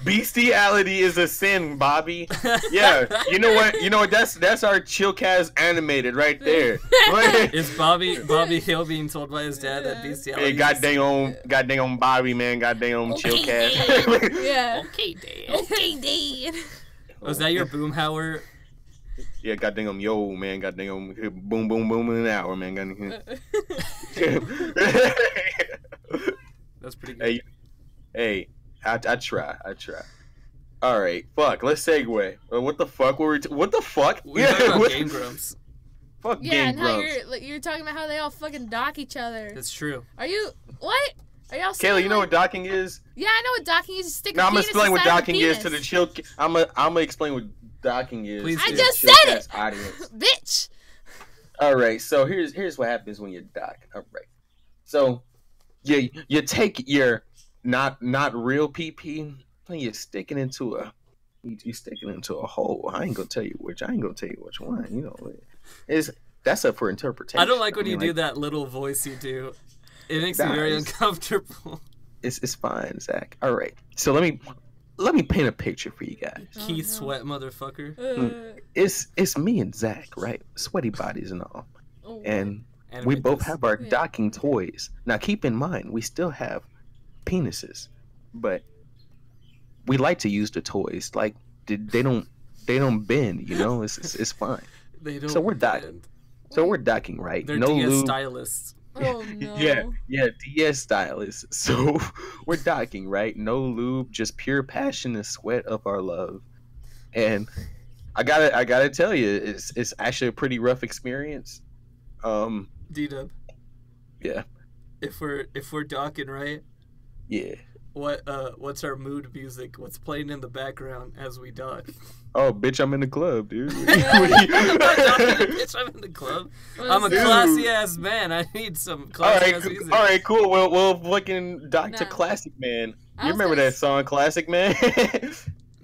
Bestiality is a sin, Bobby. Yeah, you know what? That's our Chillcast animated right there. It's Bobby Hill being told by his dad that bestiality. Hey, goddamn Bobby, man, goddamn Chillcast. Yeah. Okay, Dad. Okay, Dad. Was that your Boomhauer Yeah, goddamn, yo, man, goddamn, boom, boom, boom in an hour, man. That's pretty good. Hey, I try. All right, fuck. Let's segue. What the fuck were we? What the fuck? We're talking about Game Grumps. Fuck Yeah, Game and how Grumps. you're talking about how they all fucking dock each other. That's true. Are you what? Are y'all? Kayla, you know what docking is? Yeah, I know what docking is. Stick. No, I'm gonna penis explain what inside the docking is to the penis. chill. I'm gonna explain what docking is. Please to do. the I just Chillcast said it! Audience. Bitch. All right, so here's what happens when you dock. All right, so you take your not real PP and you stick it into a hole. I ain't gonna tell you which one. You know, that's up for interpretation. I don't like when you do that little voice you do. It makes me very uncomfortable. It's fine, Zach. All right, so let me paint a picture for you guys. Keith Sweat, motherfucker. It's me and Zach, right? Sweaty bodies and all, and we both have our docking toys. Now, keep in mind, we still have penises, but we like to use the toys. Like they don't bend, you know. It's fine. They don't. So we're docking. bend. So we're docking, right? They're no DS lube. stylists. Oh no. Yeah, DS stylist. So we're docking, right? No lube, just pure passion and sweat of our love. And I gotta tell you, it's actually a pretty rough experience. D-Dub. Yeah. If we're docking, right? Yeah. What's our mood music? What's playing in the background as we dock? Oh, bitch, I'm in the club, dude. Bitch, I'm in the club. I'm a classy ass man. I need some classy ass music. All right, cool. We'll fucking dock to Classic Man. You remember that song, Classic Man?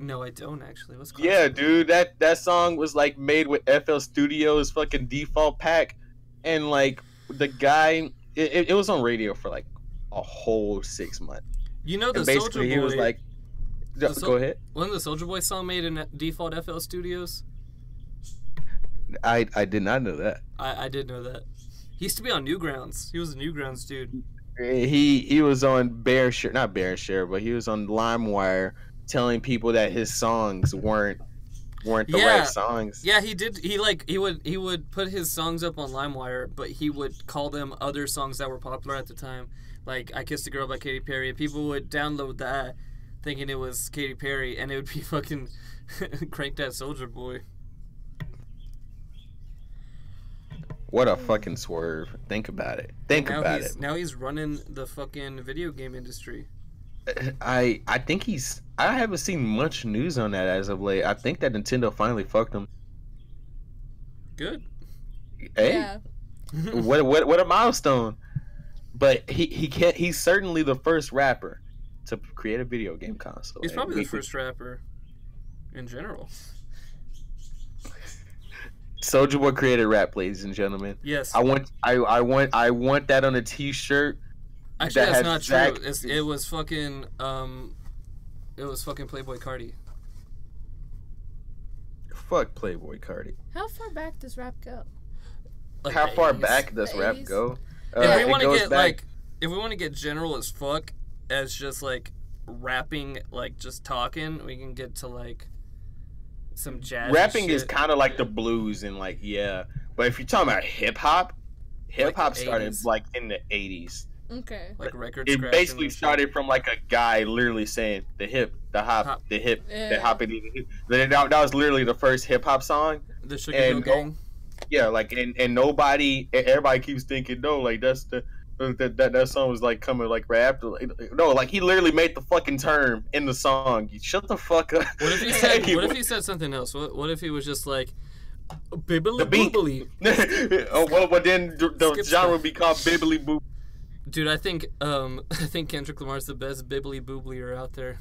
No, I don't actually. What's Classic Yeah, Man? dude, that song was like made with FL Studios fucking default pack, and like the guy, it was on radio for like a whole 6 months. You know the And Soulja basically, Boy. he was like, go ahead. Wasn't the Soulja Boy song made in default FL Studios? I did not know that. I did know that. He used to be on Newgrounds. He was a Newgrounds dude. He was on not Bear Share, but he was on LimeWire telling people that his songs weren't the right songs. Yeah, he did. He would put his songs up on LimeWire, but he would call them other songs that were popular at the time, like "I Kissed a Girl" by Katy Perry, and people would download that thinking it was Katy Perry, and it would be fucking Crank That Soulja Boy. What a fucking swerve! Think about it. Now he's running the fucking video game industry. I think I haven't seen much news on that as of late. I think that Nintendo finally fucked him. Good. Hey, Yeah. what a milestone! But he's certainly the first rapper to create a video game console. He's probably the first rapper in general. Soulja Boy created rap, ladies and gentlemen. Yes. I want that on a T-shirt. Actually, that that's not has true. Zach- It was fucking Playboy Cardi. Fuck Playboy Cardi. How far back does rap go? Like How the far 80s. back does The rap 80s? go? If we It want to goes get back- if we want to get general as fuck, as just like rapping, like just talking, we can get to like some jazz. rapping shit. is kind of like the blues and like but if you're talking about hip hop the started 80s. like in the 80s. Okay. like record. It scratching basically and shit. started from like a guy literally saying the hip, the hop, Hop. the hip, Yeah. the hoppity. That was literally the first hip hop song. The Sugar Hill and- Gang. Yeah, like and everybody keeps thinking no, like that's that song was like coming like right after. No, like he literally made the fucking term in the song. Shut the fuck up. What if he said? What if he said something else? What if he was just like, bibbly The beat. boobly? Oh well, then the Skip genre stuff. would be called bibbly boop. Dude, I think Kendrick Lamar's the best bibbly booblier out there.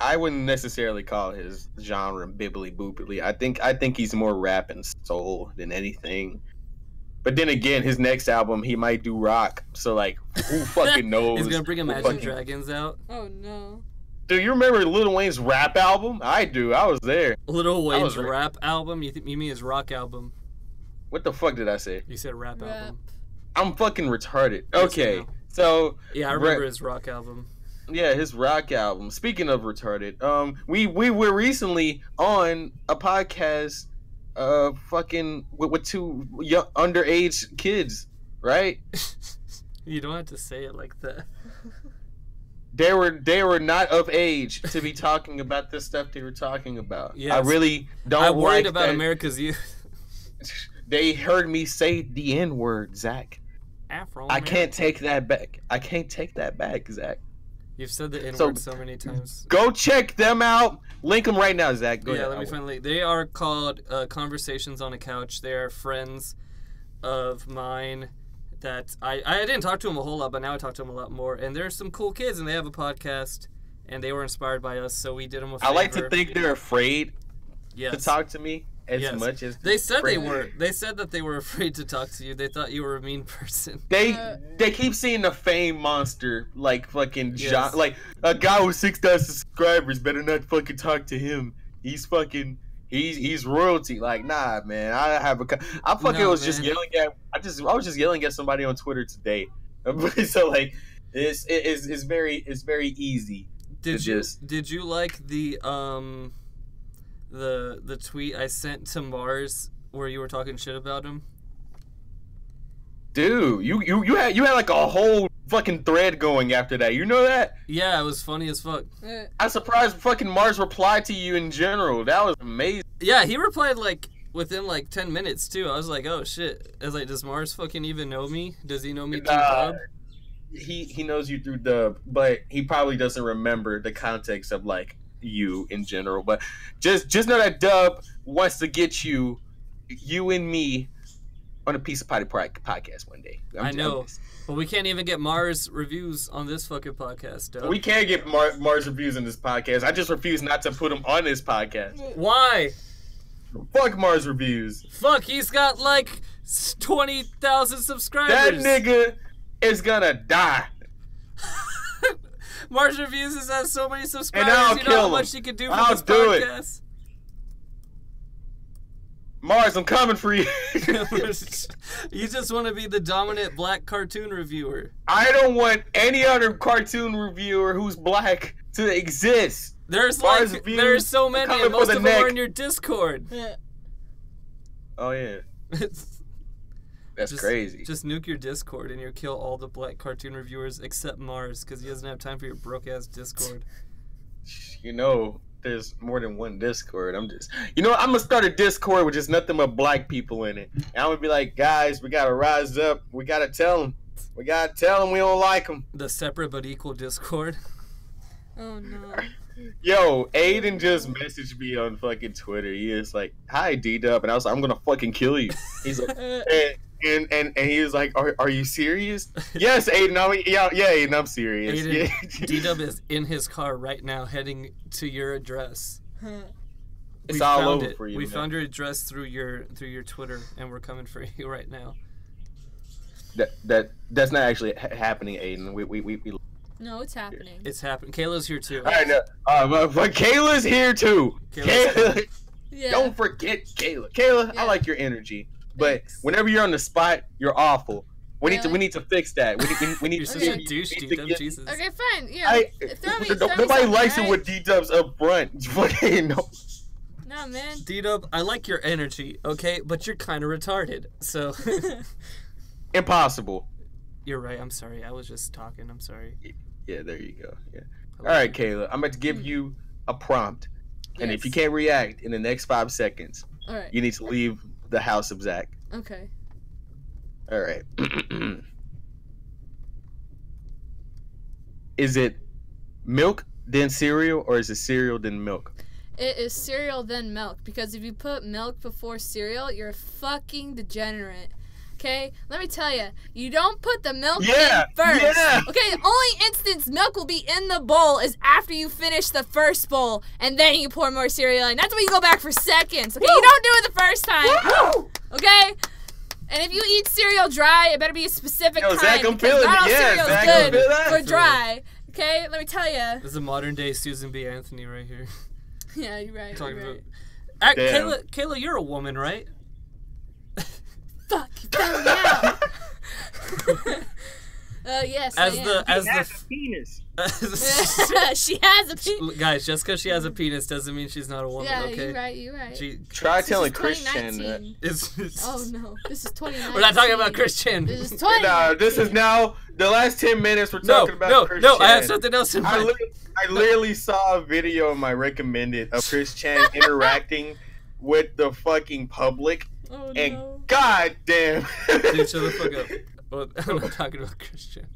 I wouldn't necessarily call his genre bibbly booply. I think he's more rap and soul than anything. But then again, his next album he might do rock. So like, who fucking knows? He's gonna bring Who Imagine fucking- Dragons out. Oh no. Do you remember Lil Wayne's rap album? I do. I was there. Lil Wayne's was right. rap album. You mean his rock album? What the fuck did I say? You said rap Rap. album. I'm fucking retarded. Yes, I Okay, know. so Yeah, I remember his rock album. yeah, his rock album. Speaking of retarded, we were recently on a podcast fucking with two young underage kids, right? You don't have to say it like that. They were not of age to be talking about the stuff they were talking about. Yes. I really don't. I worried like about that. America's youth. They heard me say the N-word, Zach. I can't take that back. I can't take that back, Zach. You've said the N-word so many times. Go check them out. Link them right now, Zach. Go ahead. Let me finally. They are called Conversations on a Couch. They are friends of mine that I didn't talk to them a whole lot, but now I talk to them a lot more. And they're some cool kids, and they have a podcast, and they were inspired by us, so we did them a favor. I like to think they're afraid to Yes. talk to me as much as they said they were. They said that they were afraid to talk to you. They thought you were a mean person. They keep seeing the fame monster like fucking Yes. John, like a guy with 6,000 subscribers. Better not fucking talk to him. He's fucking. He's royalty. Like, nah, man. I was just yelling at. I was just yelling at somebody on Twitter today. So like, it's very easy. Did you like the tweet I sent to Mars where you were talking shit about him? Dude, you had like a whole fucking thread going after that. You know that? Yeah, it was funny as fuck. I'm surprised fucking Mars replied to you in general. That was amazing. Yeah, he replied like within like 10 minutes too. I was like, oh shit. I was like, does Mars fucking even know me? Does he know me through Dub? He knows you through Dub, but he probably doesn't remember the context of like you in general. But just know that Dub wants to get you and me on a Piece of Potty podcast one day. I know. But we can't even get Mars reviews on this fucking podcast, Dub. We can't get Mars reviews in this podcast. I just refuse not to put them on this podcast. Why? Fuck Mars reviews. Fuck, he's got like 20,000 subscribers. That nigga is gonna die. Mars reviews has so many subscribers. And I'll you kill know how him. much he could do for I'll this do podcast? Mars, I'm coming for you. You just want to be the dominant black cartoon reviewer. I don't want any other cartoon reviewer who's black to exist. There's Mars like reviews, there's so many, coming and for most the of them neck. are in your Discord. Oh yeah, that's crazy. Just nuke your Discord and you'll kill all the black cartoon reviewers except Mars because he doesn't have time for your broke ass Discord. You know, there's more than one Discord. I'm gonna start a Discord with just nothing but black people in it. And I'm gonna be like, guys, we gotta rise up. We gotta tell them. We don't like them. The separate but equal Discord. Oh no. Yo, Aiden just messaged me on fucking Twitter. He is like, "Hi, D-Dub," and I was like, "I'm gonna fucking kill you." He's like, and he was like, "Are you serious?" Yes, Aiden. Yeah, Aiden, I'm serious. Aiden, D-Dub is in his car right now, heading to your address. It's all over for you. We man. found your address through your Twitter, and we're coming for you right now. That's not actually happening, Aiden. We No, it's happening. It's happening. Kayla's here too. All right, no, but Kayla's here too. Kayla, Yeah. don't forget Kayla. Kayla, Yeah. I like your energy, but Thanks. whenever you're on the spot, you're awful. We need to fix that. We need You're to. such a douche, we need to D-Dub, get- Jesus. Okay, fine. Yeah. Throw me Nobody something, likes it right? with D-Dubs up front. Fucking no. Nah, man. D-Dub, I like your energy, okay? But you're kind of retarded, so... Impossible. You're right, I'm sorry. I was just talking, I'm sorry. Yeah, there you go. Yeah. All right, Kayla, I'm about to give you a prompt, and if you can't react in the next 5 seconds, All right. you need to leave the house of Zach. Okay. All right. Is it milk then cereal, or is it cereal then milk? It is cereal then milk, because if you put milk before cereal, you're a fucking degenerate. Okay? Let me tell you, you don't put the milk in first. Yeah. Okay, the only instance milk will be in the bowl is after you finish the first bowl, and then you pour more cereal in. That's when you go back for seconds. Okay, you don't do it the first time. Woo! Okay? And if you eat cereal dry, it better be a specific Yo, kind. Zach, I'm because feeling not all it. Yeah, cereal Zach, is I'm good feeling that. for dry. Okay? Let me tell you. This is a modern day Susan B. Anthony right here. Yeah, you're right. Talking You're right. about... Damn. Kayla, you're a woman, right? Fuck, you found me out. Yes. As I the am. as Has the a penis. She has a penis. guys, just because she has a penis doesn't mean she's not a woman. Yeah, okay. you're right. Try This telling is Christian that. 2019. It's Oh no, this is 2019. we're not talking about Christian. This is 2019. Nah, this is now the last 10 minutes we're talking about Christian. No, I have something else in mind. I literally saw a video in my recommended of Chris Chan interacting with the fucking public, Oh and no. god damn. Dude, shut the fuck up. Well, I'm not talking about Christian.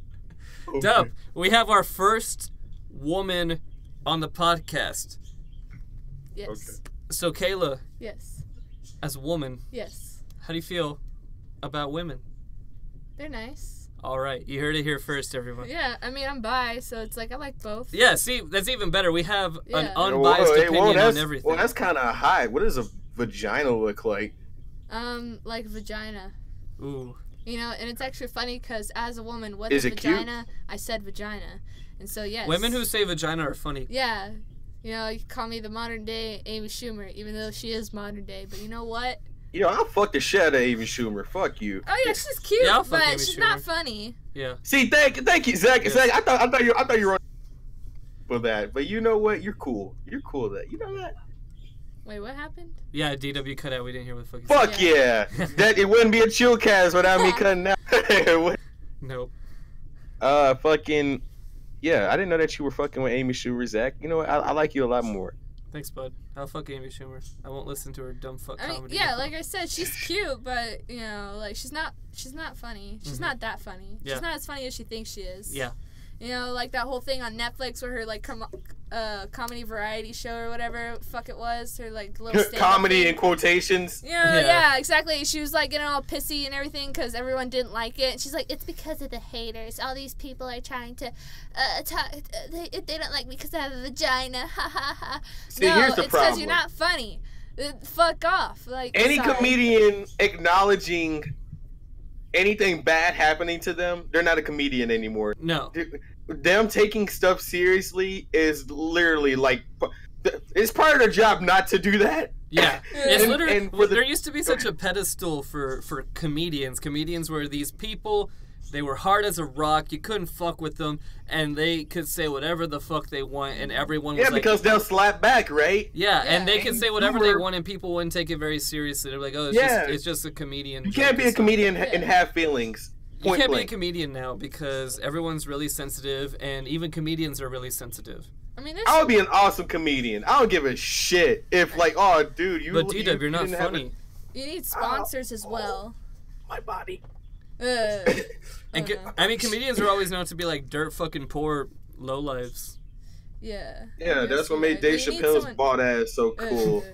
Dub, we have our first woman on the podcast. Yes. Okay. So, Kayla, Yes. as a woman, Yes. how do you feel about women? They're nice. All right, you heard it here first, everyone. Yeah, I mean, I'm bi, so it's like I like both. Yeah, see, that's even better. We have an Yeah. unbiased opinion on everything. Well, that's kind of high. What does a vagina look like? Like vagina. Ooh. You know, and it's actually funny because as a woman with Is a it cute? vagina, I said vagina, and so yes. Women who say vagina are funny. Yeah, you know, you can call me the modern day Amy Schumer, even though she is modern day. But you know what? You know, I'll fuck the shit out of Amy Schumer. Fuck you. Oh yeah, she's cute, Yeah, I'll fuck but Amy she's Schumer. not funny. Yeah. See, thank you, Zach. Yes. Zach, I thought you were on for that, but you know what? You're cool. You're cool with that. You know that? Wait, what happened? Yeah, DW cut out. We didn't hear what the fuck he said. Fuck yeah. That it wouldn't be a Chillcast without me cutting out. It would- Nope. fucking yeah. I didn't know that you were fucking with Amy Schumer, Zach. You know what? I like you a lot more. Thanks, bud. I'll fuck Amy Schumer. I won't listen to her dumb fuck I mean, comedy. yeah, like I said, she's cute, but you know, like she's not funny. She's not that funny. Yeah. She's not as funny as she thinks she is. Yeah. You know, like that whole thing on Netflix where her like comedy variety show or whatever the fuck it was, her like little stand-up Comedy thing. in quotations. Yeah, exactly. She was like getting all pissy and everything because everyone didn't like it. And she's like, it's because of the haters. All these people are trying to they don't like me because I have a vagina. Ha ha ha. See, no, here's the it's because problem. you're not funny. Fuck off. Like Any sorry. comedian acknowledging anything bad happening to them, they're not a comedian anymore. No. Them taking stuff seriously is literally like it's part of their job not to do that. Yeah, it's And- literally. and for the- there used to be such a pedestal for comedians. Comedians were these people. They were hard as a rock. You couldn't fuck with them, and they could say whatever the fuck they want, and everyone was Yeah, like, because they'll slap back, right? yeah, and they Yeah. could say whatever they want, and people wouldn't take it very seriously. They're like, oh, it's just a comedian. You can't be a comedian and have feelings. You Point can't be a blank. comedian now because everyone's really sensitive, and even comedians are really sensitive. I mean, there's I would be an awesome comedian. I don't give a shit if, like, oh, dude, you. But D-Dub, you're not didn't have funny. you need sponsors as well. My body. And no. I mean, comedians are always known to be like dirt fucking poor lowlives. Yeah. Yeah, I that's guess what you're made right. Dave But you need Chappelle's someone- bald ass so cool.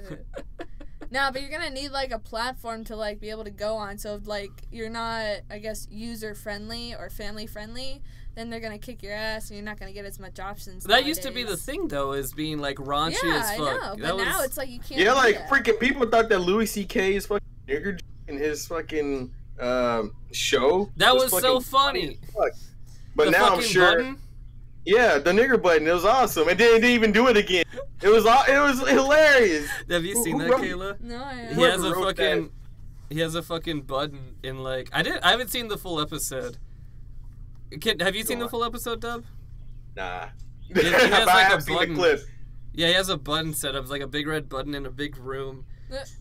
No, but you're gonna need like a platform to like be able to go on. So if like you're not, I guess, user friendly or family friendly, then they're gonna kick your ass, and you're not gonna get as much options. That used to be the nowadays. thing, though, is being like raunchy Yeah, as I fuck. know, but That now was- it's like you can't. Yeah, do like that. freaking people thought that Louis C.K.'s fucking nigger in his fucking show. that was so fucking funny. as fuck. But The now I'm fucking sure. button? Yeah, the nigger button. It was awesome, and then they didn't even do it again. It was hilarious. Have you seen Who that, wrote- Kayla? No, I He Whoever has a wrote fucking. He has a fucking button in like I haven't seen the full episode. Have you seen the full episode, Dub? Nah. He has But I like have a seen button. the clip. Yeah, he has a button set up. It's like a big red button in a big room.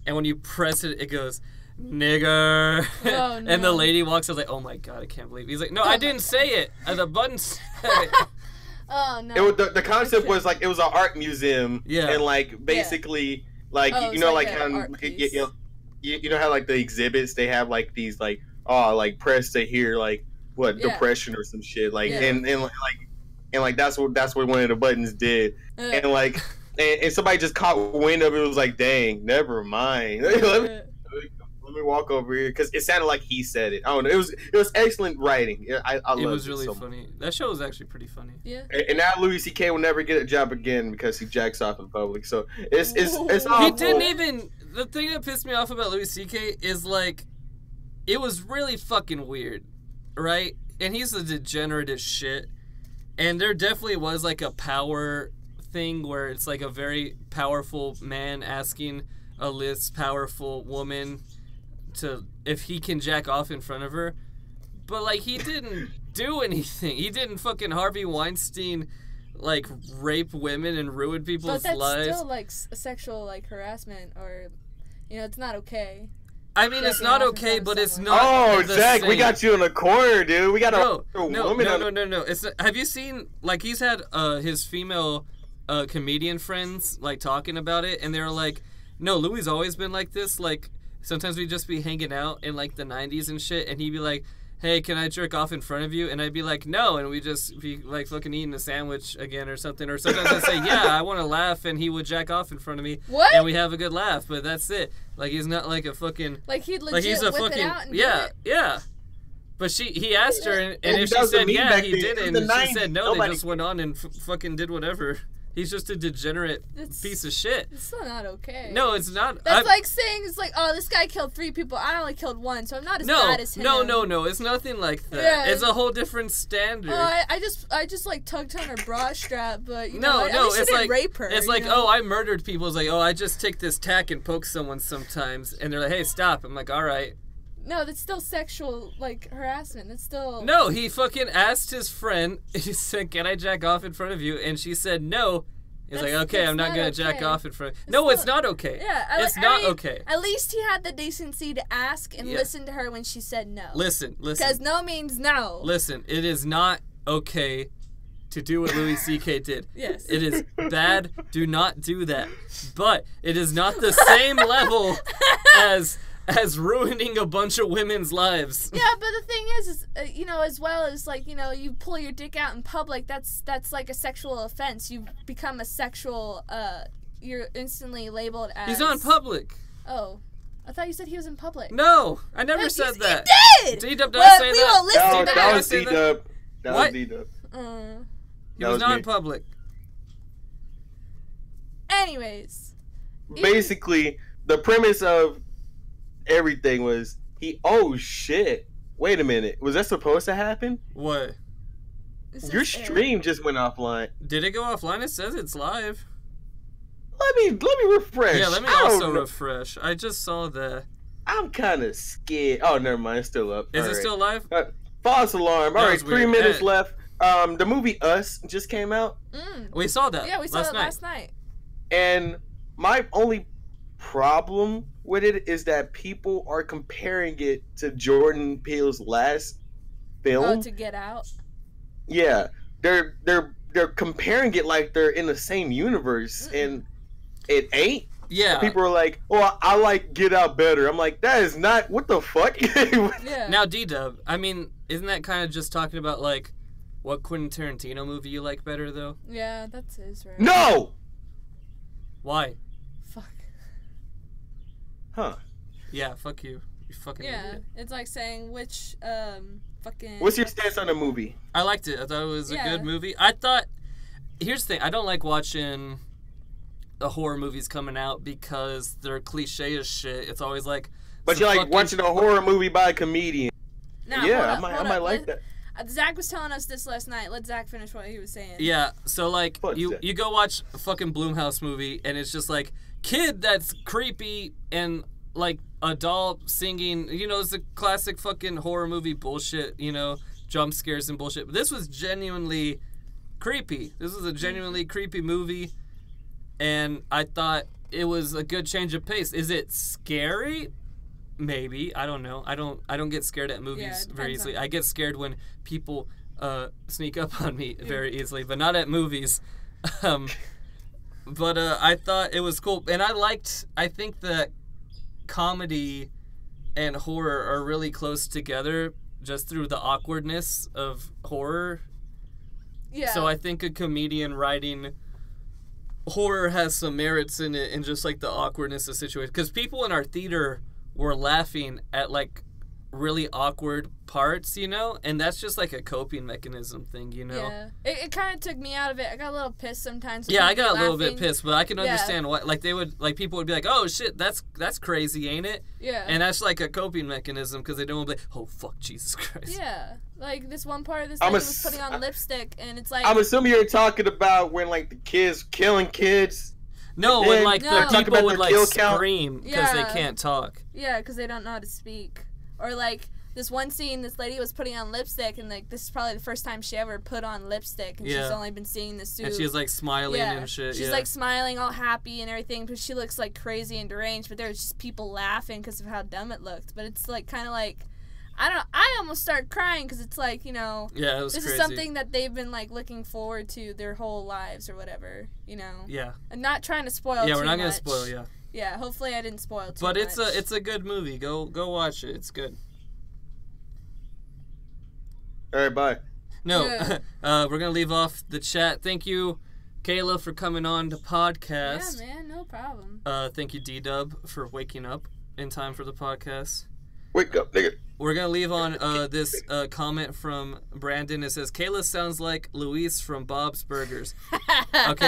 And when you press it, it goes, nigger. Oh, And the no. lady walks up like, oh my god, I can't believe it. He's like, no, I didn't say it. And the button said it. Oh no. It was, the concept was like it was an art museum. Yeah. And like basically like Oh, you it's know like like an how art piece. you know how like the exhibits they have like these like like press to hear like what Yeah. depression or some shit like Yeah. and like that's what one of the buttons did and like and somebody just caught wind of it. It was like dang, never mind. Let me walk over here because it sounded like he said it. I don't know. It was excellent writing. I loved It was really so much. funny. That show was actually pretty funny. Yeah. And now Louis C.K. will never get a job again because he jacks off in public. So it's awful. He didn't even. The thing that pissed me off about Louis C.K. is like, it was really fucking weird, right? And he's a degenerate as shit. And there definitely was like a power thing where it's like a very powerful man asking a less powerful woman to if he can jack off in front of her. But like he didn't do anything. He didn't fucking Harvey Weinstein, like, rape women and ruin people's lives. But that's still, like, sexual, like, harassment or, you know, it's not okay. I mean, it's not okay, but it's not. Oh, Zach, same. we got you in a corner, dude. We got a woman. No. Have you seen, like, he's had his female comedian friends, like, talking about it, and they're like, no, Louis always been like this. Like, sometimes we'd just be hanging out in, like, the 90s and shit, and he'd be like, hey, can I jerk off in front of you? And I'd be like, no, and we'd just be, like, fucking eating a sandwich again or something. Or sometimes I'd say, yeah, I want to laugh, and he would jack off in front of me. What? And we have a good laugh, but that's it. Like, he's not, like, a fucking... Like, he'd legit like, he's a whip fucking, it out and do yeah, it? yeah. But he asked her, and if she said, yeah, he did it, and she said no, they just went on and fucking did whatever. He's just a degenerate piece of shit. It's still not okay. No, it's not. That's like saying, it's like, oh, this guy killed 3 people. I only killed 1, so I'm not as bad as him. No. It's nothing like that. Yeah. It's a whole different standard. Oh, I just like tugged on her bra strap, but you know, no, it's like rape her. It's like, oh, I murdered people. It's like, oh, I just take this tack and poke someone sometimes, and they're like, hey, stop. I'm like, all right. No, that's still sexual, like, harassment. That's still... No, he fucking asked his friend, he said, can I jack off in front of you? And she said no. He's like, okay, I'm not going to jack off in front of you. No, it's not okay. Yeah. It's not okay. At least he had the decency to ask and listen to her when she said no. Listen. Because no means no. Listen, it is not okay to do what Louis C.K. did. Yes. It is bad. Do not do that. But it is not the same level as ruining a bunch of women's lives. Yeah, but the thing is you know, as well as, like, you know, you pull your dick out in public, that's like a sexual offense. You become a sexual, you're instantly labeled as... He's not in public. Oh. I thought you said he was in public. No, I never said that. You did! D-Dub, did I say we that? will listen back. That was D-Dub. That What? was D-Dub. He was not in public. Anyways. Basically, the premise of everything was oh shit, wait a minute, was that supposed to happen? What? Your stream just went offline. Did it go offline? It says it's live. Let me refresh. Yeah, let me also refresh. I just saw that. I'm kind of scared. Oh, never mind, it's still up. Is it still live? False alarm. All right, 3 weird. minutes left. The movie Us just came out. We saw that. Yeah, we saw it last night. And my only problem with it is that people are comparing it to Jordan Peele's last film. Oh, to Get Out. Yeah, they're comparing it like they're in the same universe, and it ain't. Yeah. People are like, "Oh, I like Get Out better." I'm like, that is not. What the fuck? Yeah. Now, D-Dub, I mean, isn't that kind of just talking about, like, what Quentin Tarantino movie you like better, though? Yeah, that's his, right? No. Why? Fuck. Huh. Yeah, fuck you. You fucking idiot. It's like saying which fucking... What's your stance on the movie? I liked it. I thought it was a good movie. I thought... Here's the thing. I don't like watching the horror movies coming out because they're cliche as shit. It's always like... But you like watching a horror movie by a comedian. Nah, yeah, I might like that. Zach was telling us this last night. Let Zach finish what he was saying. Yeah, so, like, Fuck you Zach. go watch a fucking Blumhouse movie, and it's just, like, kid that's creepy and, like, a doll singing. You know, it's the classic fucking horror movie bullshit, you know, jump scares and bullshit. But this was genuinely creepy. This was a genuinely creepy movie, and I thought it was a good change of pace. Is it scary? Maybe. I don't know. I don't get scared at movies very easily. I get scared when people sneak up on me very easily, but not at movies. But I thought it was cool, and I think that comedy and horror are really close together just through the awkwardness of horror. Yeah. So I think a comedian writing horror has some merits in it, and just like the awkwardness of the situation, because people in our theater were laughing at, like, really awkward parts, you know? And that's just, like, a coping mechanism thing, you know? Yeah. It kind of took me out of it. I got a little pissed sometimes. Yeah, I got a little bit pissed, but I can understand why. Like, people would be like, oh, shit, that's crazy, ain't it? Yeah. And that's, like, a coping mechanism, because they don't want to be like, oh, fuck, Jesus Christ. Yeah. Like, this one part of this lady was putting on lipstick, and it's like... I'm assuming you're talking about when, like, the kids killing kids. No, when, like, the people would, like, kill count. scream because they can't talk. Yeah, because they don't know how to speak. Or, like, this one scene, this lady was putting on lipstick, and like this is probably the first time she ever put on lipstick, and she's only been seeing this suit. And she's like smiling and shit. She's like smiling, all happy and everything, but she looks like crazy and deranged. But there's just people laughing because of how dumb it looked. But it's like kind of like, I almost started crying because it's like, you know, it was this crazy. is something that they've been like looking forward to their whole lives or whatever, you know. Yeah. And not trying to spoil. Yeah, too we're not gonna much. spoil. Yeah. Yeah, hopefully I didn't spoil too much. But it's a good movie. Go watch it. It's good. All right, bye. No, we're gonna leave off the chat. Thank you, Kayla, for coming on the podcast. Yeah, man, no problem. Thank you, D-Dub, for waking up in time for the podcast. Wake up, nigga. We're gonna leave on this comment from Brandon. It says, Kayla sounds like Luis from Bob's Burgers. Okay.